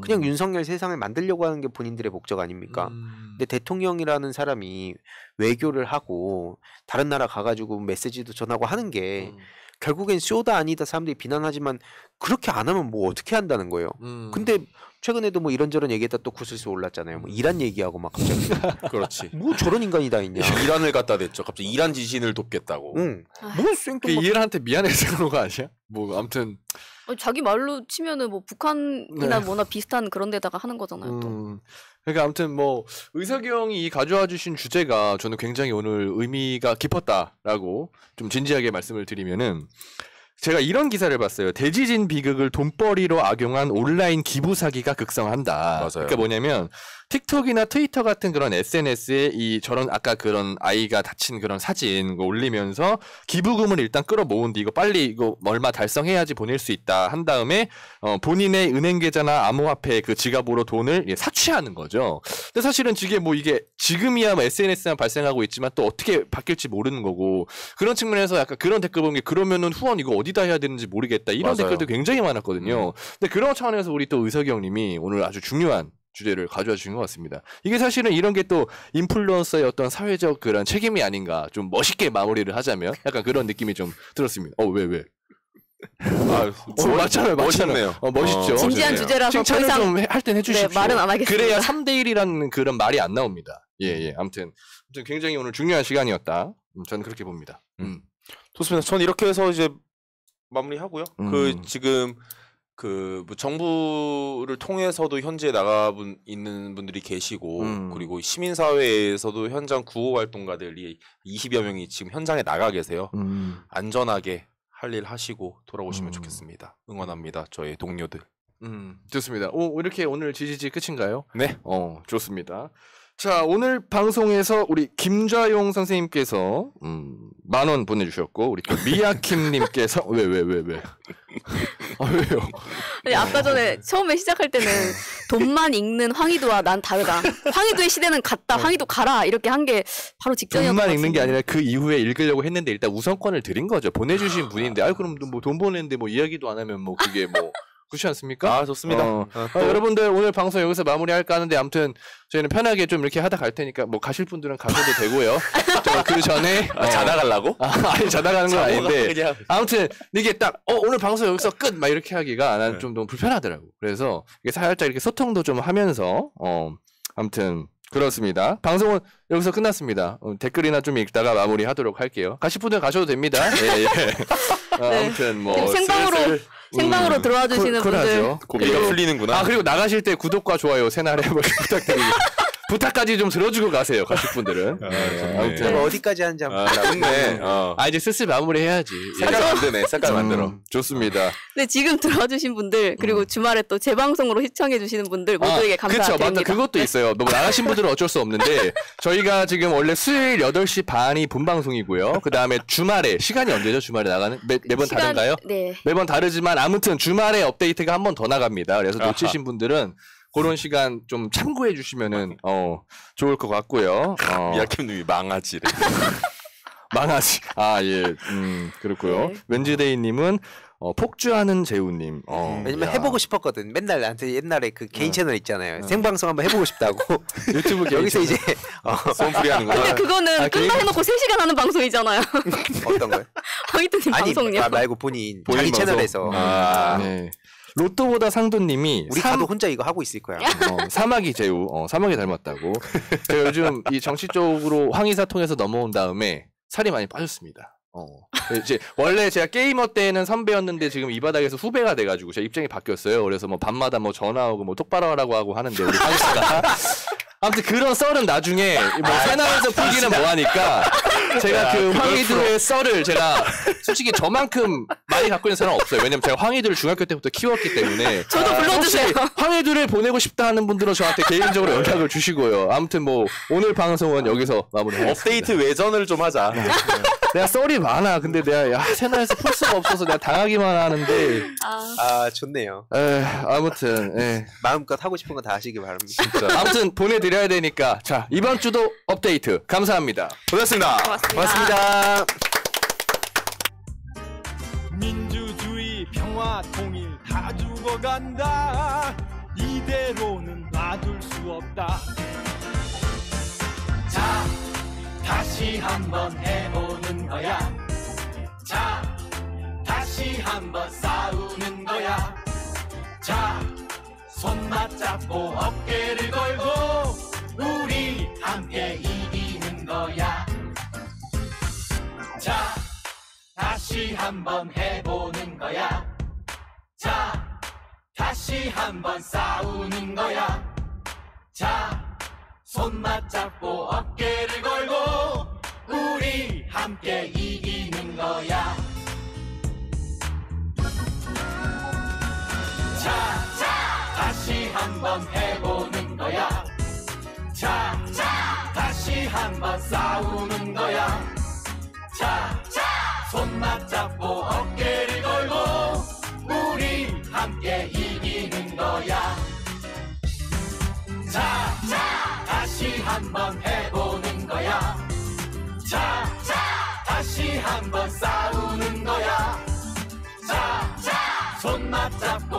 그냥 윤석열 세상을 만들려고 하는 게 본인들의 목적 아닙니까? 근데 대통령이라는 사람이 외교를 하고 다른 나라 가가지고 메시지도 전하고 하는 게 결국엔 쇼다 아니다 사람들이 비난하지만 그렇게 안 하면 뭐 어떻게 한다는 거예요. 근데 최근에도 뭐 이런저런 얘기했다 또 구슬수 올랐잖아요. 뭐 이란 얘기하고 막 갑자기 그렇지. 뭐 저런 인간이 다 있냐. 이란을 갖다 댔죠. 갑자기 이란 지진을 돕겠다고. 뭐 생뚱 이란한테 미안해서 그런 거 아니야? 뭐 아무튼 자기 말로 치면은 뭐 북한이나 뭐나 비슷한 그런 데다가 하는 거잖아요. 또. 그러니까 아무튼 뭐 의석이 형이 가져와 주신 주제가 저는 굉장히 오늘 의미가 깊었다라고 좀 진지하게 말씀을 드리면은 제가 이런 기사를 봤어요. 대지진 비극을 돈벌이로 악용한 온라인 기부 사기가 극성한다. 맞아요. 그러니까 뭐냐면 틱톡이나 트위터 같은 그런 SNS에 저런 아까 그런 아이가 다친 그런 사진 올리면서 기부금을 일단 끌어모은데 이거 빨리 이거 얼마 달성해야지 보낼 수 있다 한 다음에 본인의 은행 계좌나 암호화폐 그 지갑으로 돈을 사취하는 거죠. 근데 사실은 이게 지금이야 뭐 SNS만 발생하고 있지만 또 어떻게 바뀔지 모르는 거고 그런 측면에서 약간 그런 댓글 보면 그러면은 후원 이거 어디다 해야 되는지 모르겠다 이런 맞아요. 댓글도 굉장히 많았거든요. 근데 그런 차원에서 우리 또 의석이 형님이 오늘 아주 중요한 주제를 가져와 주신 것 같습니다. 이게 사실은 이런 게 또 인플루언서의 어떤 사회적 그런 책임이 아닌가 좀 멋있게 마무리를 하자면 약간 그런 느낌이 좀 들었습니다. 왜? 맞잖아요. 멋있죠. 진지한 주제라서 칭찬을 좀 할 땐 해주십시오. 네, 말은 안 하겠습니다. 그래야 3대1이라는 그런 말이 안 나옵니다. 예. 아무튼 굉장히 오늘 중요한 시간이었다. 저는 그렇게 봅니다. 좋습니다. 전 이렇게 해서 이제 마무리하고요. 지금 뭐 정부를 통해서도 현재 있는 분들이 계시고 그리고 시민사회에서도 현장 구호 활동가들이 20여 명이 지금 현장에 나가 계세요. 안전하게 할 일 하시고 돌아오시면 좋겠습니다. 응원합니다. 저희 동료들. 좋습니다. 이렇게 오늘 지지지 끝인가요? 네. 좋습니다. 자, 오늘 방송에서 우리 김좌용 선생님께서 10,000원 보내주셨고 우리 또 미아킴님께서 왜? 왜요? 아니, 아까 전에 처음에 시작할 때는 돈만 읽는 황희도와 난 다르다. 황희도의 시대는 갔다. 황희도 가라. 이렇게 한 게 바로 직전이었던 것 돈만 같은데. 읽는 게 아니라 그 이후에 읽으려고 했는데 일단 우선권을 드린 거죠. 보내주신 분인데 그럼 뭐 돈 보내는데 뭐 이야기도 안 하면 뭐 그게 뭐 그렇지 않습니까? 아 좋습니다. 여러분들 오늘 방송 여기서 마무리할까 하는데 아무튼 저희는 편하게 좀 이렇게 하다 갈 테니까 뭐 가실 분들은 가셔도 되고요. 그 전에 자다 가려고? 아니 자다 가는 건 아닌데 그냥. 아무튼 이게 딱 오늘 방송 여기서 끝 막 이렇게 하기가 나는 좀 너무 불편하더라고. 그래서 이게 살짝 이렇게 소통도 좀 하면서 아무튼 그렇습니다. 방송은 여기서 끝났습니다. 댓글이나 좀 읽다가 마무리하도록 할게요. 가실 분들 가셔도 됩니다. 예. 네. 아무튼 뭐 생방으로 들어와 주시는 분들 고비가 풀리는구나. 그리고 나가실 때 구독과 좋아요 새날에 부탁드립니다. 부탁까지 좀 들어주고 가세요. 가실 분들은. 아무튼 어디까지 하는지 한번 좋네. 이제 슬슬 마무리 해야지. 색깔 만드네. 색깔 만들어. 좋습니다. 네, 지금 들어주신 분들 그리고 주말에 또 재방송으로 시청해 주시는 분들 모두에게 감사드립니다. 그렇죠. 맞다. 그것도 있어요. 너무 나가신 분들은 어쩔 수 없는데 저희가 지금 원래 수요일 8시 반이 본방송이고요. 그다음에 주말에 시간이 언제죠? 주말에 나가는 매번 다른가요? 네. 매번 다르지만 아무튼 주말에 업데이트가 한 번 더 나갑니다. 그래서 놓치신 분들은 그런 시간 좀 참고해 주시면은 좋을 것 같고요. 미야캠님이 망하지래. 망하지. 예. 그렇고요. 네. 웬즈데이님은 폭주하는 재우님. 왜냐면 해보고 싶었거든. 맨날 나한테 옛날에 그 개인 채널 있잖아요. 생방송 한번 해보고 싶다고. 유튜브 여기서 이제 쏜풀이 하는구나. 근데 그거는 끝나 해놓고 3시간 하는 방송이잖아요. 어떤 거요? 황희도님 방송요. 말고 본인 방송? 자기 채널에서. 네. 로또보다 상도님이 우리 가도 혼자 이거 하고 있을 거야. 사마귀 재우, 사마귀 닮았다고. 제가 요즘 이 정치 쪽으로 황희사 통해서 넘어온 다음에 살이 많이 빠졌습니다. 이제 원래 제가 게이머 때는 선배였는데 지금 이 바닥에서 후배가 돼가지고 제가 입장이 바뀌었어요. 그래서 뭐 밤마다 뭐 전화오고 뭐 똑바로 하라고 하고 하는데 우리 황희사가 아무튼 그런 썰은 나중에 뭐 새날에서 풀기는 뭐하니까 제가 그 황희들의 썰을 제가 솔직히 저만큼 많이 갖고 있는 사람은 없어요. 왜냐면 제가 황희들을 중학교 때부터 키웠기 때문에. 저도 불러주세요. 혹시 황희들을 보내고 싶다 하는 분들은 저한테 개인적으로 연락을 주시고요. 아무튼 뭐 오늘 방송은 여기서 마무리하겠습니다. 업데이트 외전을 좀 하자. 내가 썰이 많아. 근데 내가 새날에서 풀 수가 없어서 내가 당하기만 하는데. 좋네요. 아무튼 마음껏 하고 싶은 거 다 하시기 바랍니다. 진짜. 아무튼 보내드려야 되니까 자 이번 주도 업데이트 감사합니다. 고맙습니다. 고맙습니다. 민주주의 평화 통일 다 죽어간다. 이대로는 놔둘 수 없다. 자 다시 한번 해보는 거야. 자 다시 한번 싸우는 거야. 자 손 맞잡고 어깨를 걸고 우리 함께 이기는 거야. 자 다시 한번 해보는 거야. 자 다시 한번 싸우는 거야. 자 손 맞잡고 어깨를 걸고 우리 함께 이기는 거야. 자 다시 한번 해보는 거야. 자 다시 한번 싸우는 거야. 자 손 맞잡고 어깨를 걸고 우리 함께 이기는 거야. 자 다시 한번 해보는 거야. 자 다시 한번 싸우는 거야. 자 손 맞잡고